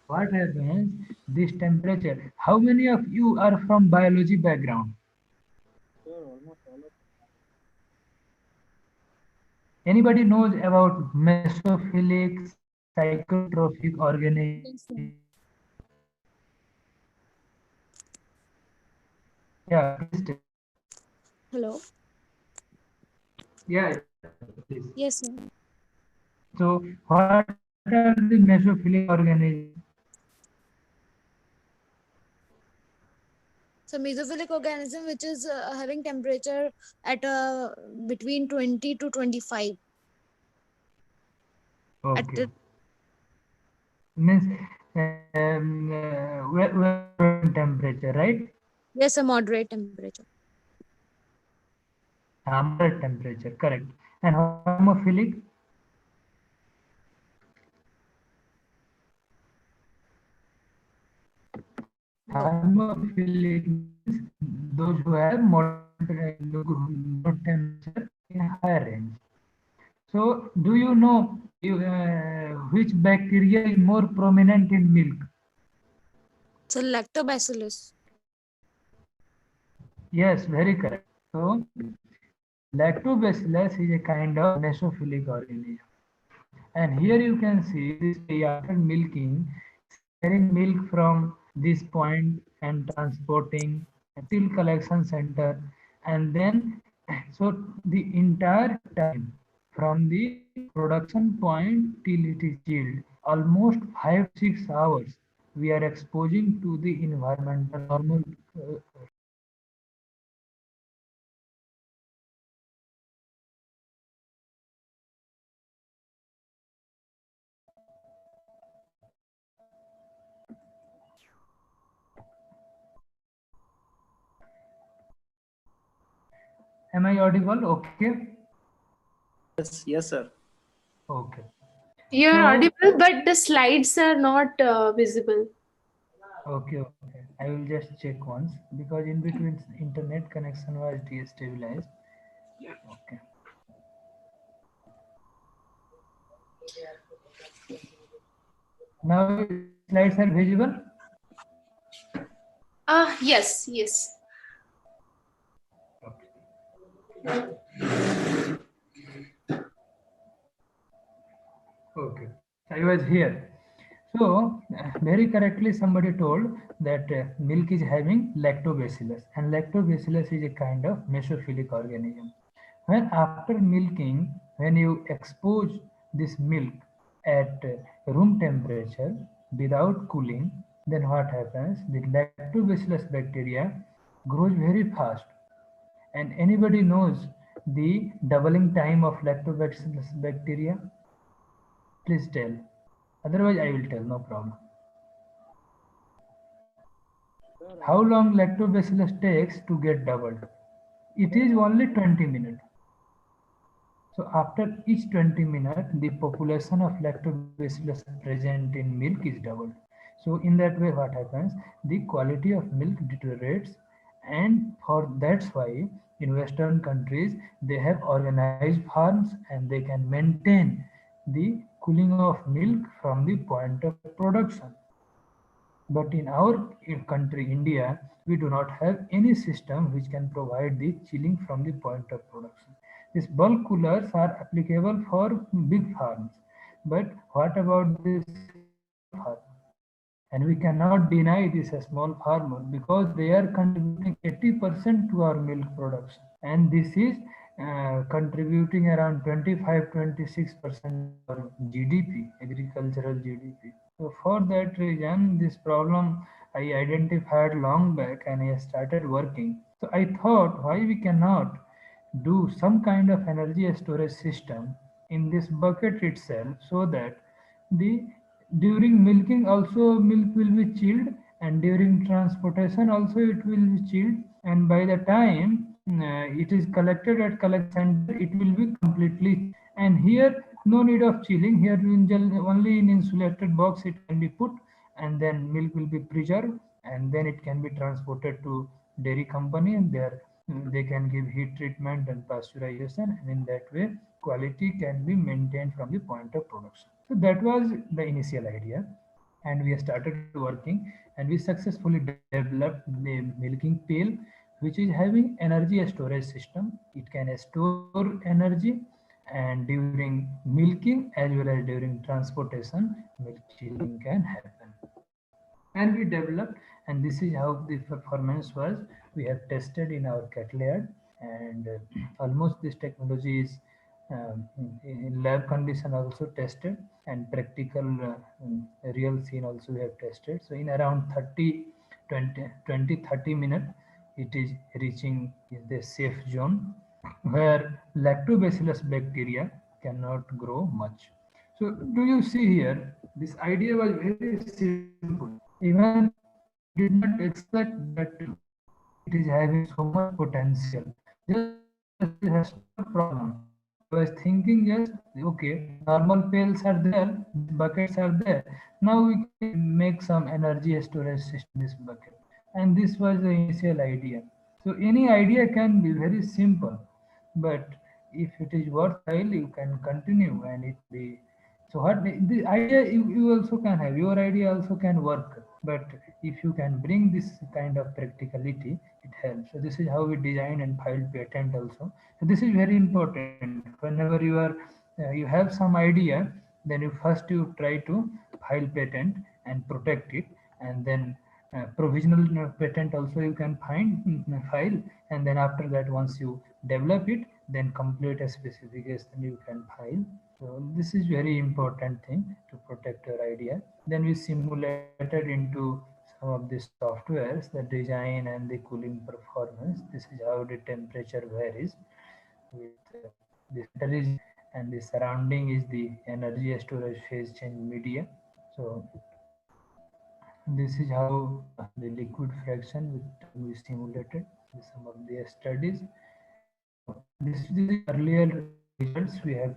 what happens? This temperature. How many of you are from biology background? Anybody knows about mesophilic cyclotrophic organism? Yes, sir. Yeah, please tell. Hello. Yeah, please. Yes, sir. So what are the mesophilic organisms? So mesophilic organism which is having temperature at between 20 to 25 at Okay. the Means well controlled temperature, right? yes a moderate temperature. Moderate temperature, correct. And homophilic, homophilic means those who have moderate temperature in higher range. So, do you know which bacteria is more prominent in milk? So lactobacillus. Yes, very correct. So lactobacillus is a kind of mesophilic organism. And here you can see this bee after milking is carrying milk from this point and transporting till collection center, and then so the entire time from the production point till it is chilled, almost 5 to 6 hours we are exposing to the environmental normal. Am I audible? Okay. Yes, sir. Okay. You are So audible, but the slides are not visible. okay. I will just check once because in between internet connection was destabilized. Okay. Now slides are visible. Yes, yes. Okay. I was here. So very correctly somebody told that milk is having lactobacillus, and lactobacillus is a kind of mesophilic organism. When after milking, when you expose this milk at room temperature without cooling, then what happens? The lactobacillus bacteria grows very fast. And anybody knows the doubling time of lactobacillus bacteria? Please tell. Otherwise, I will tell, no problem. How long lactobacillus takes to get doubled? It is only 20 minutes. So after each 20 minutes, the population of lactobacillus present in milk is doubled. So in that way, what happens? The quality of milk deteriorates, and for that's why in Western countries they have organized farms and they can maintain the cooling of milk from the point of production. But in our country, India, we do not have any system which can provide the chilling from the point of production. These bulk coolers are applicable for big farms. But what about this small farm? And we cannot deny this a small farmer because they are contributing 80% to our milk production. And this is contributing around 25-26% to our GDP, agricultural GDP. So for that reason, this problem I identified long back and I started working. So I thought why we cannot do some kind of energy storage system in this bucket itself so that the during milking also milk will be chilled, and during transportation also it will be chilled, and by the time it is collected at collection center it will be completely, and here no need of chilling, here only in insulated box it can be put, and then milk will be preserved, and then it can be transported to dairy company, and there they can give heat treatment and pasteurization, and in that way quality can be maintained from the point of production. So that was the initial idea, and we started working, and we successfully developed the milking pail, which is having energy storage system. It can store energy, and during milking as well as during transportation, milk chilling can happen. And we developed, and this is how the performance was. We have tested in our cattle yard, and almost this technology is in lab condition also tested, and practical real scene also we have tested. So in around 30 minutes it is reaching the safe zone where lactobacillus bacteria cannot grow much. So do you see here, this idea was very simple. Even I did not expect that it is having so much potential. Just it has no problem. I was thinking just okay, normal pails are there, buckets are there. Now we can make some energy storage system in this bucket. And this was the initial idea. So any idea can be very simple, but if it is worthwhile, you can continue and it be So what the idea you also can have, your idea also can work, but if you can bring this kind of practicality, it helps. So this is how we design and file patent also. So this is very important. Whenever you have some idea, then you try to file patent and protect it, and then provisional patent also you can file, and then after that, once you develop it, then complete a specification you can file. So this is very important thing to protect your idea. Then we simulated into some of the softwares the design and the cooling performance. This is how the temperature varies with the center is, and the surrounding is the energy storage phase change media. So this is how the liquid fraction with we simulated with some of the studies. So this is earlier results. We have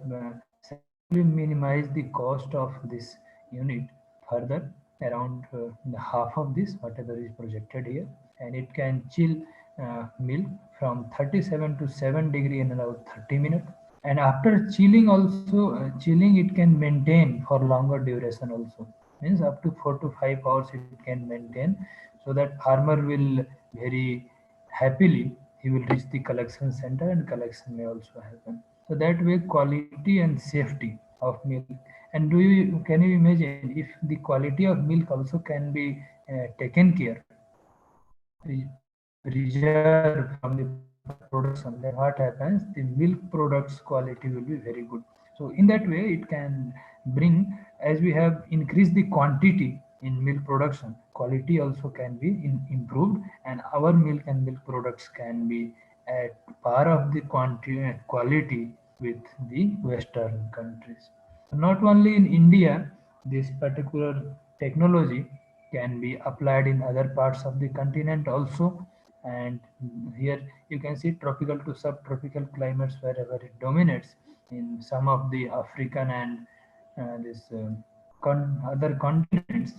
successfully minimized the cost of this unit further, around the half of this whatever is projected here, and it can chill milk from 37 to 7 degree in about 30 minutes. And after chilling also, chilling it can maintain for longer duration also, means up to 4 to 5 hours it can maintain, so that farmer will very happily he will reach the collection center and collection may also happen. So that way quality and safety of milk. And can you imagine if the quality of milk also can be taken care, preserved from the production, then what happens, the milk products quality will be very good. So in that way it can bring, as we have increased the quantity in milk production, quality also can be improved, and our milk and milk products can be at par of the quality with the western countries. Not only in India, this particular technology can be applied in other parts of the continent also. And here you can see tropical to subtropical climates wherever it dominates in some of the African and this other continents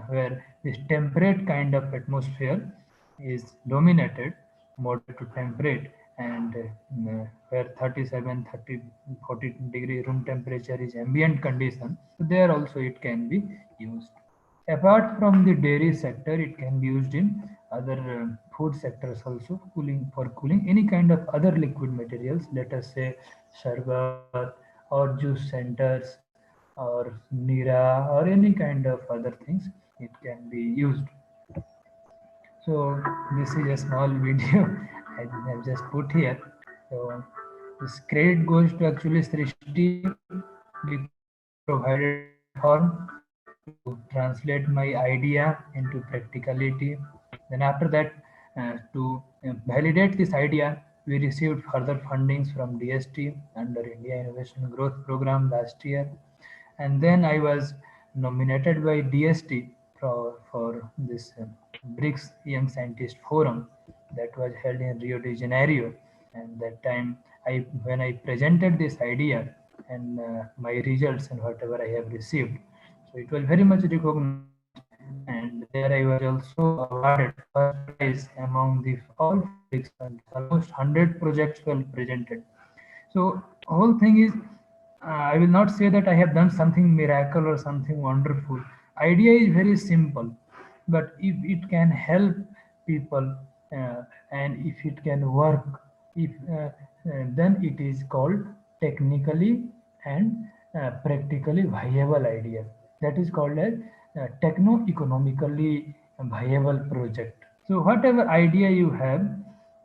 where this temperate kind of atmosphere is dominated, moderate to temperate, and where 37, 30, 40 degree room temperature is ambient condition. So there also it can be used. Apart from the dairy sector, it can be used in other food sectors also, cooling for cooling any kind of other liquid materials. Let us say sherbet or juice centers or nira or any kind of other things. It can be used. So this is a small video I have just put here. So this credit goes to actually Srishti because he provided a platform to translate my idea into practicality. Then after that, to validate this idea, we received further fundings from DST under India Innovation Growth Program last year. And then I was nominated by DST for this BRICS Young Scientist Forum that was held in Rio de Janeiro. And that time, when I presented this idea and my results and whatever I have received, so it was very much recognized. And there I was also awarded first prize among the all BRICS countries. Almost 100 projects were presented. So whole thing is, I will not say that I have done something miracle or something wonderful. Idea is very simple, but if it can help people and if it can work, if then it is called technically and practically viable idea. That is called as techno-economically viable project. So whatever idea you have,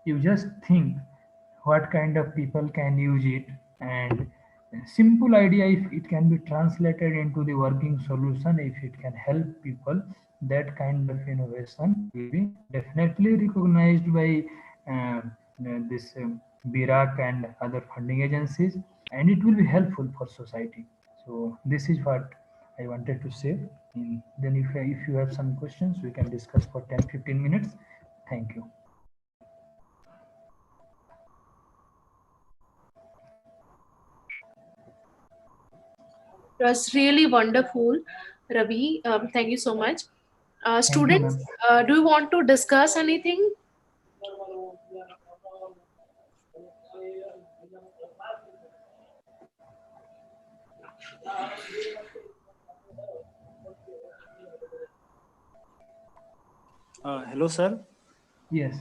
you just think what kind of people can use it, and simple idea, if it can be translated into the working solution, if it can help people, that kind of innovation will be definitely recognized by this BIRAC and other funding agencies, and it will be helpful for society. So this is what I wanted to say. Then if you have some questions, we can discuss for 10-15 minutes. Thank you. It was really wonderful, Ravi. Thank you so much. Thank you, Students, ma'am. do you want to discuss anything? Hello, sir. Yes.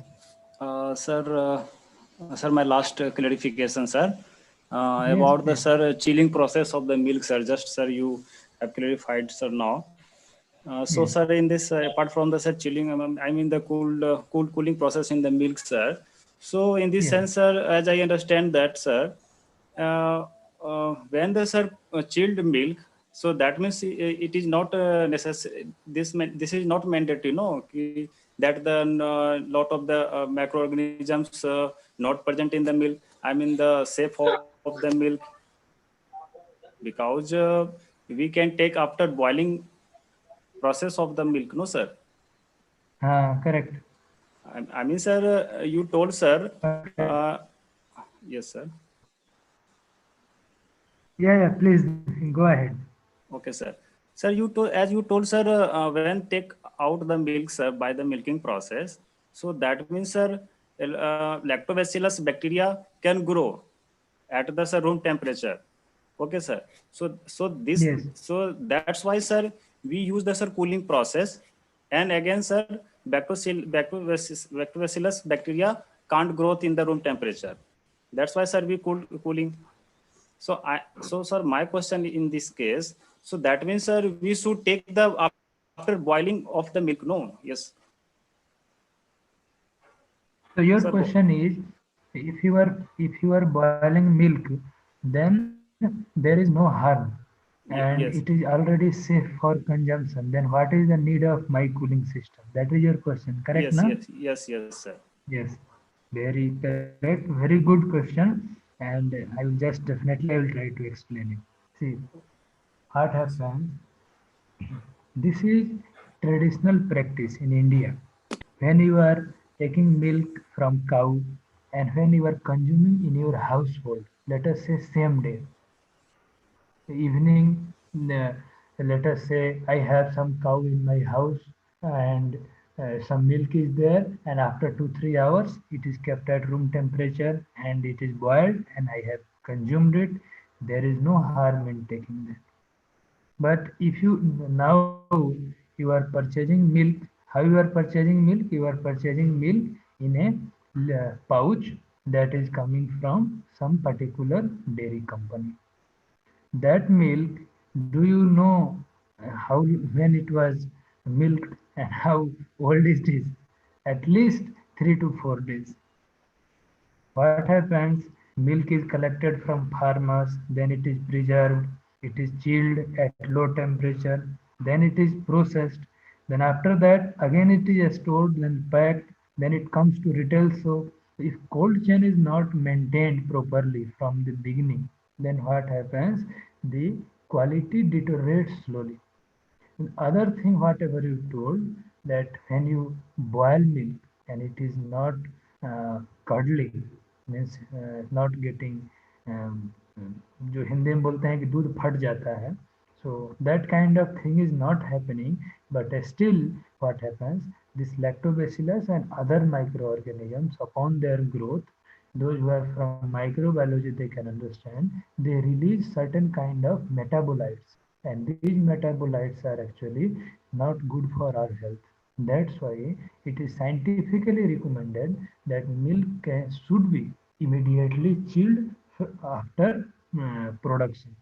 Sir, my last clarification, sir, Yes, about the please. sir chilling process of the milk, sir. Just sir, you have clarified, sir. Now, so Yes. sir, in this apart from the sir chilling, I mean the cooling process in the milk, sir. So in this Yes. sense, sir, as I understand that, sir, uh, when the sir chilled milk, so that means it is not necessary. This is not mandatory, no, that the lot of the microorganisms not present in the milk. I mean the safe of the milk, because we can take after boiling process of the milk, no, sir. Correct. I mean, sir, you told, sir. But Yes, sir. yeah, yeah, please go ahead. Okay, sir. Sir, you told, as you told, sir, when take out the milk, sir, by the milking process, so that means, sir, lactobacillus bacteria can grow at the sir, room temperature. Okay, sir. Yes. So that's why, sir, we use the sir cooling process, and again, sir, lactobacillus bacteria can't grow in the room temperature. That's why, sir, we cooling. So sir, my question in this case, so that means, sir, we should take the after boiling of the milk. No, yes, So your sir. question is, if you are boiling milk, then there is no harm, and it Yes, is already safe for consumption. Then what is the need of my cooling system? That is your question, correct? yes, Now, yes, yes, yes, sir. yes, very correct, very good question, and I will just definitely I will try to explain it. See, what happens? This is traditional practice in India. When you are taking milk from cow and when you are consuming in your household, let us say same day, evening, let us say I have some cow in my house and some milk is there, and after 2 3 hours it is kept at room temperature and it is boiled and I have consumed it. There is no harm in taking that. But if you now you are purchasing milk, how you are purchasing milk? You are purchasing milk in a pouch that is coming from some particular dairy company. That milk, do you know how when it was milked and how old it is? At least 3 to 4 days. What happens? Milk is collected from farmers, then it is preserved, it is chilled at low temperature, then it is processed, then after that again it is stored, then packed, then it comes to retail. So if cold chain is not maintained properly from the beginning, then what happens? The quality deteriorates slowly. Other thing, whatever you told, that when you boil milk and it is not curdling, means not getting जो हिंदी में बोलते हैं कि दूध फट जाता है, so that kind of thing is not happening. But still what happens, this lactobacillus and other microorganisms upon their growth, those who are from microbiology they can understand, they release certain kind of metabolites, and these metabolites are actually not good for our health. That's why it is scientifically recommended that milk should be immediately chilled after production.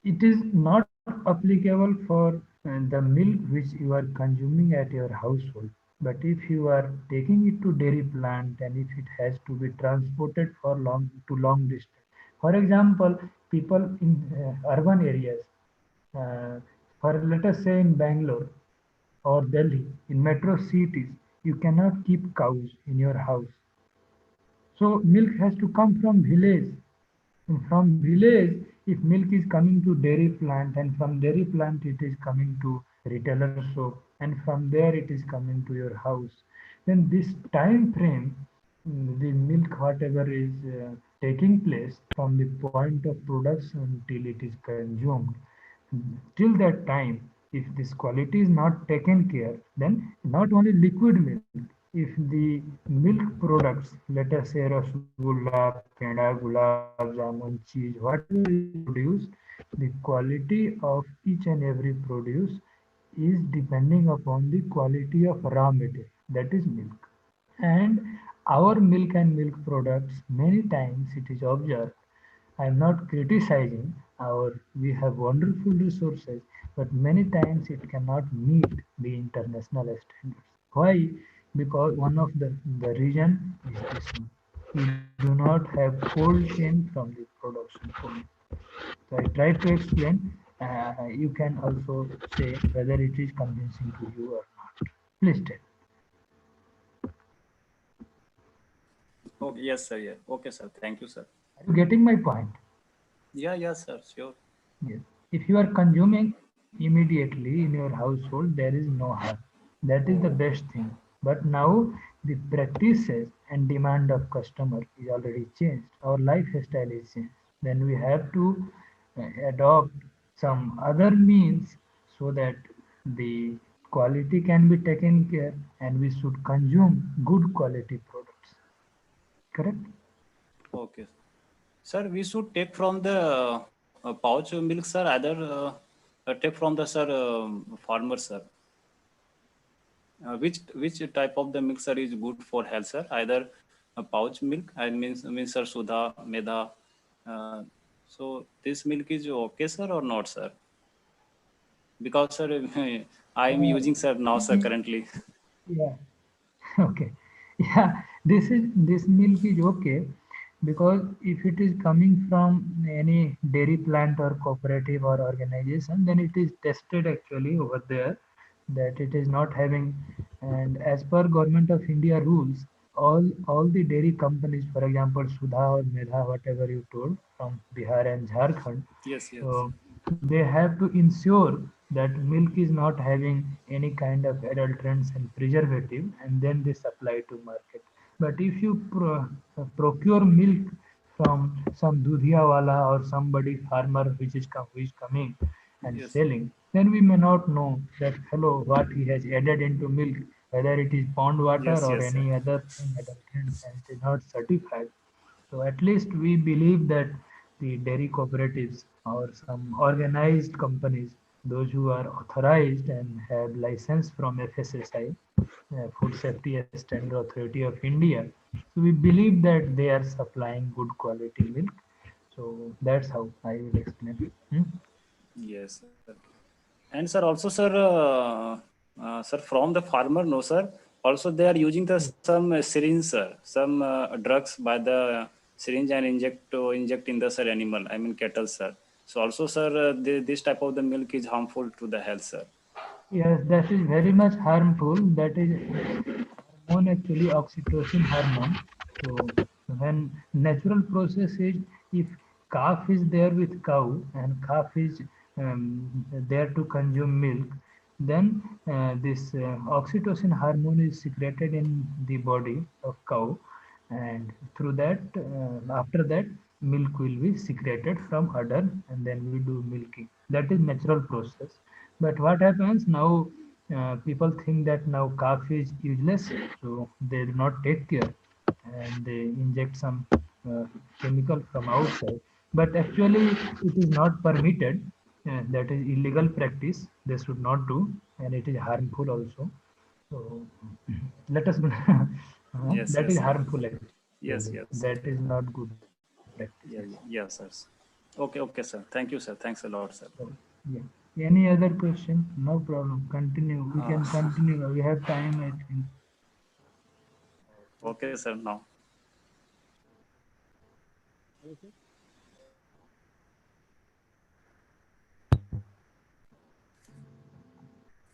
It is not applicable for the milk which you are consuming at your household. But if you are taking it to dairy plant and if it has to be transported for long distance, for example, people in urban areas, uh, for let us say in Bangalore or Delhi, in metro cities, you cannot keep cows in your house. So milk has to come from village. And from village, if milk is coming to dairy plant and from dairy plant it is coming to retailer shop and from there it is coming to your house, then this time frame, the milk whatever is taking place from the point of production till it is consumed, till that time, if this quality is not taken care, then not only liquid milk, if the milk products, let us say rasgulla, peda, gulab jamun, cheese, whatever is produced, The quality of each and every produce is depending upon the quality of raw material, that is milk. And our milk and milk products, many times it is observed, I am not criticizing our, we have wonderful resources, but many times it cannot meet the international standards. Why? Because one of the reason is this one. We do not have cold chain from the production point. So I tried to explain. You can also say whether it is convincing to you or not. Please tell. Okay, yes, sir. Yeah. Okay, sir. Thank you, sir. Are you getting my point? Yeah, yes, sir. Sure. Yes. If you are consuming immediately in your household, there is no harm. That is the best thing. But now the practices and demand of customer is already changed. Our lifestyle is changed. Then we have to adopt some other means so that the quality can be taken care and we should consume good quality products. Correct? Okay. Sir, we should take from the pouch milk, sir, either take from the, sir, farmer, sir. Which type of the milk, sir, is good for health, sir? Either a pouch milk, I means sir, Sudha, Medha. Uh, so this milk is okay, sir, or not, sir? Because, sir, I am Uh, using, sir, now, sir, currently. yeah. Okay. Yeah, this milk is okay because if it is coming from any dairy plant or cooperative or organization, then it is tested actually over there that it is not having, and as per Government of India rules, all the dairy companies, for example, Sudha or Medha, whatever you told from Bihar and Jharkhand, Yes, yes. so they have to ensure that milk is not having any kind of adulterants and preservative, and then they supply to market. But if you procure milk from some dudhia wala or somebody farmer who is coming and Yes, selling, then we may not know that hello what he has added into milk, whether it is pond water yes, or yes, sir. any other thing adulterants, and it is not certified. So at least we believe that the dairy cooperatives or some organized companies, those who are authorized and have license from FSSI, Food Safety Standard Authority of India. So we believe that they are supplying good quality milk. So that's how I will explain. Hmm? Yes, sir. And sir, also, sir, sir, from the farmer, no, sir. Also, they are using the some syringe, sir, some drugs by the syringe and inject in the, sir, animal. I mean cattle, sir. So also, sir, this type of the milk is harmful to the health, sir. Yes, that is very much harmful. That is hormone, actually oxytocin hormone. So when natural process is, if calf is there with cow and calf is there to consume milk, then this oxytocin hormone is secreted in the body of cow, and through that, after that, milk will be secreted from udder, and then we do milking. That is natural process. But what happens now? People think that now calf is useless, so they do not take care and they inject some uh, chemical from outside. But actually, it is not permitted. That is illegal practice. They should not do, and it is harmful also. So let us. Yes, That yes, is sir. harmful actually. Yes, That yes, is sir. not good practices. Yeah, yes, sir. Okay, okay, sir. Thank you, sir. Thanks a lot, sir. So, yeah. Any other question? No problem. Continue. We Uh, can continue. We have time, I think. okay, sir. Now.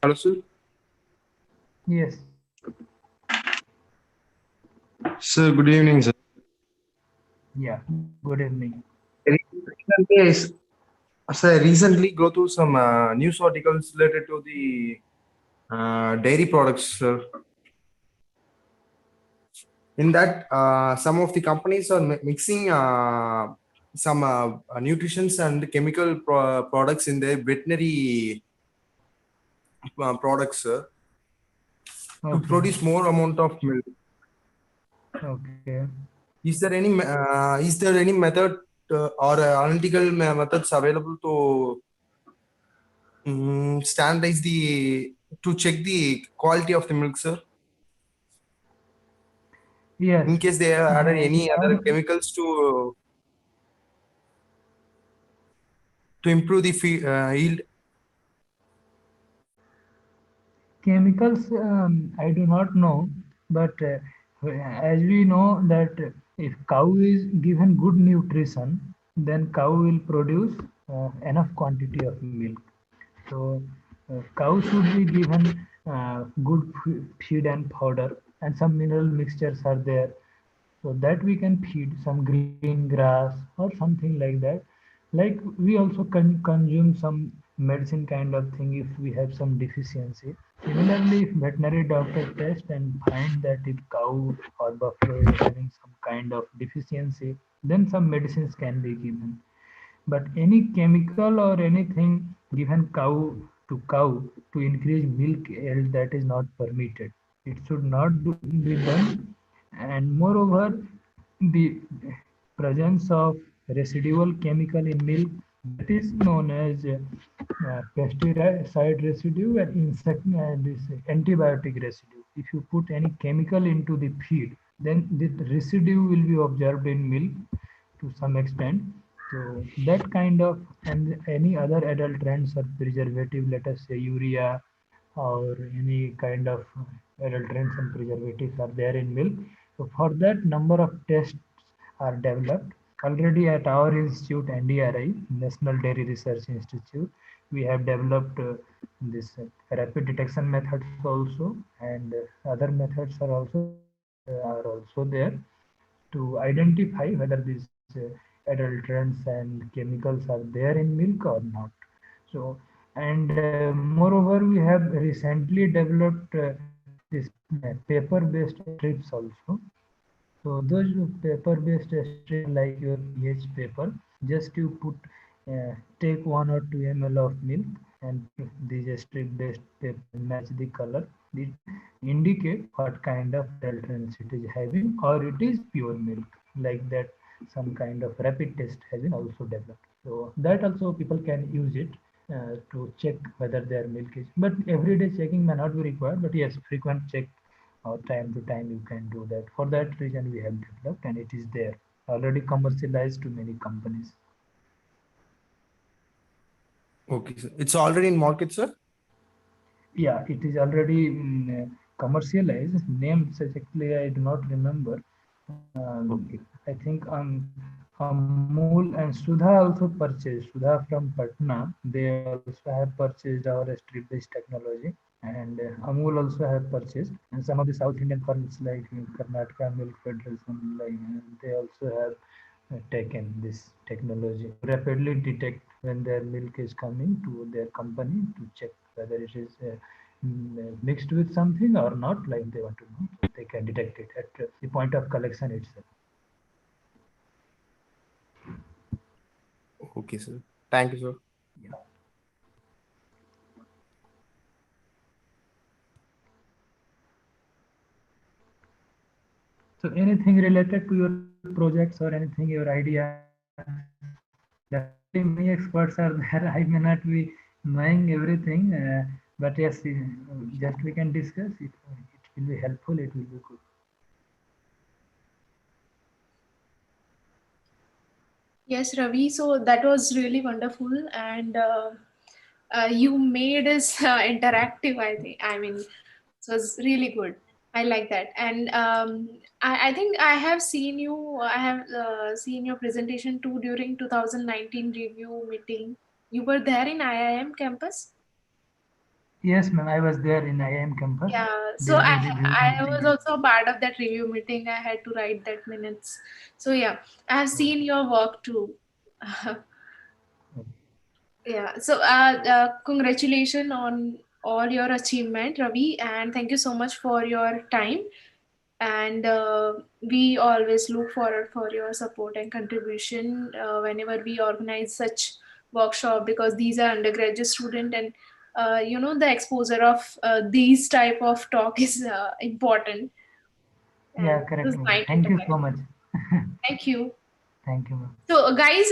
Hello, sir. Yes. Sir, good evening, sir. Yeah. Good evening. Recently, sir, recently go through some news articles related to the dairy products, sir. In that, some of the companies are mixing some nutritions and chemical products in their veterinary products, sir, to Okay. produce more amount of milk. Okay. Is there any method or analytical methods available to standardize to check the quality of the milk, sir? Yes. In case they have added In any our other chemicals to improve the yield. chemicals, I do not know, but as we know that if cow is given good nutrition, then cow will produce enough quantity of milk. So cow should be given good feed and powder, and some mineral mixtures are there, so that we can feed some green grass or something like that. Like we also consume some medicine kind of thing if we have some deficiency. Similarly, if veterinary doctor test and find that if cow or buffalo is having some kind of deficiency, then some medicines can be given. But any chemical or anything given cow to increase milk yield, that is not permitted. It should not be done. And moreover, the presence of residual chemical in milk, that is known as pesticide residue and insect this antibiotic residue. If you put any chemical into the feed, then the residue will be observed in milk to some extent. So that kind of, and any other adulterants or preservative, let us say urea or any kind of adulterants and preservatives are there in milk. So for that, number of tests are developed. Already at our institute, NDRI, National Dairy Research Institute, we have developed this rapid detection methods also, and other methods are also there to identify whether these adulterants and chemicals are there in milk or not. So, and moreover, we have recently developed this paper-based strips also. So those paper-based strips are like your pH paper. Just you take 1 or 2 ml of milk, and these strip-based paper match the color. It indicate what kind of adulterants it is having, or it is pure milk. Like that, some kind of rapid test has been also developed. So that also people can use it to check whether their milk is. But everyday checking may not be required. But yes, frequent check or time to time you can do that. For that reason we have developed, and it is there already commercialized to many companies. Okay, sir. It's already in market, sir? Yeah, it is already commercialized. Name exactly I do not remember. Okay. I think Amul and Sudha also purchased. Sudha from Patna, they also have purchased our strip-based technology, and Amul also have purchased. And some of the South Indian firms like Karnataka Milk Federation, like they also have taken this technology to rapidly detect when their milk is coming to their company to check whether it is mixed with something or not, like they want to know. So they can detect it at the point of collection itself. Okay, sir. Thank you, sir. Yeah. So anything related to your projects or anything, your idea, definitely many experts are there. I may not be knowing everything, but yes, just we can discuss. It will be helpful. It will be good. Yes, Ravi. So that was really wonderful, and you made us interactive. I think. I mean, so it's really good. I like that, and I think I have seen you. I have seen your presentation too during 2019 review meeting. You were there in IIM campus. Yes, ma'am. I was there in IIM campus Yeah, so during review I was meeting. also a part of that review meeting. I had to write that minutes. So yeah, I have seen your work too. Yeah. So congratulations on all your achievement, Ravi, and thank you so much for your time. And we always look forward for your support and contribution whenever we organize such workshop, because these are undergraduate student, and the exposure of these type of talk is important. Yeah, And correct, this is ma'am. nice Thank you so interaction. much. Thank you. Thank you, ma'am. So, guys,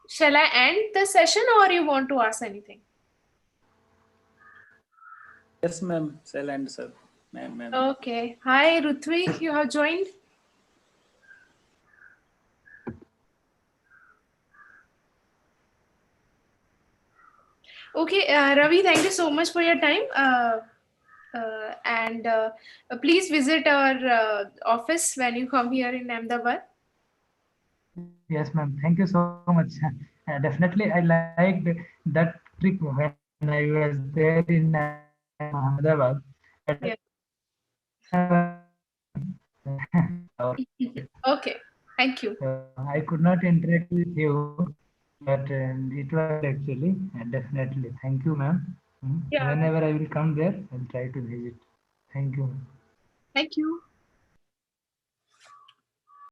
shall I end the session or you want to ask anything? Yes, ma'am. Shall end, sir. Ma'am. Okay. Hi, Rutvik, you have joined. Okay, Ravi, thank you so much for your time. And please visit our office when you come here in Ahmedabad. Yes, ma'am. Thank you so much. Definitely, I liked that trip when I was there in Ahmedabad. I Yeah. Okay. Thank you. I could not interact with you, but it was good actually. Definitely. Thank you, ma'am. Yeah. Whenever I will come there, I'll try to visit. Thank you. Thank you.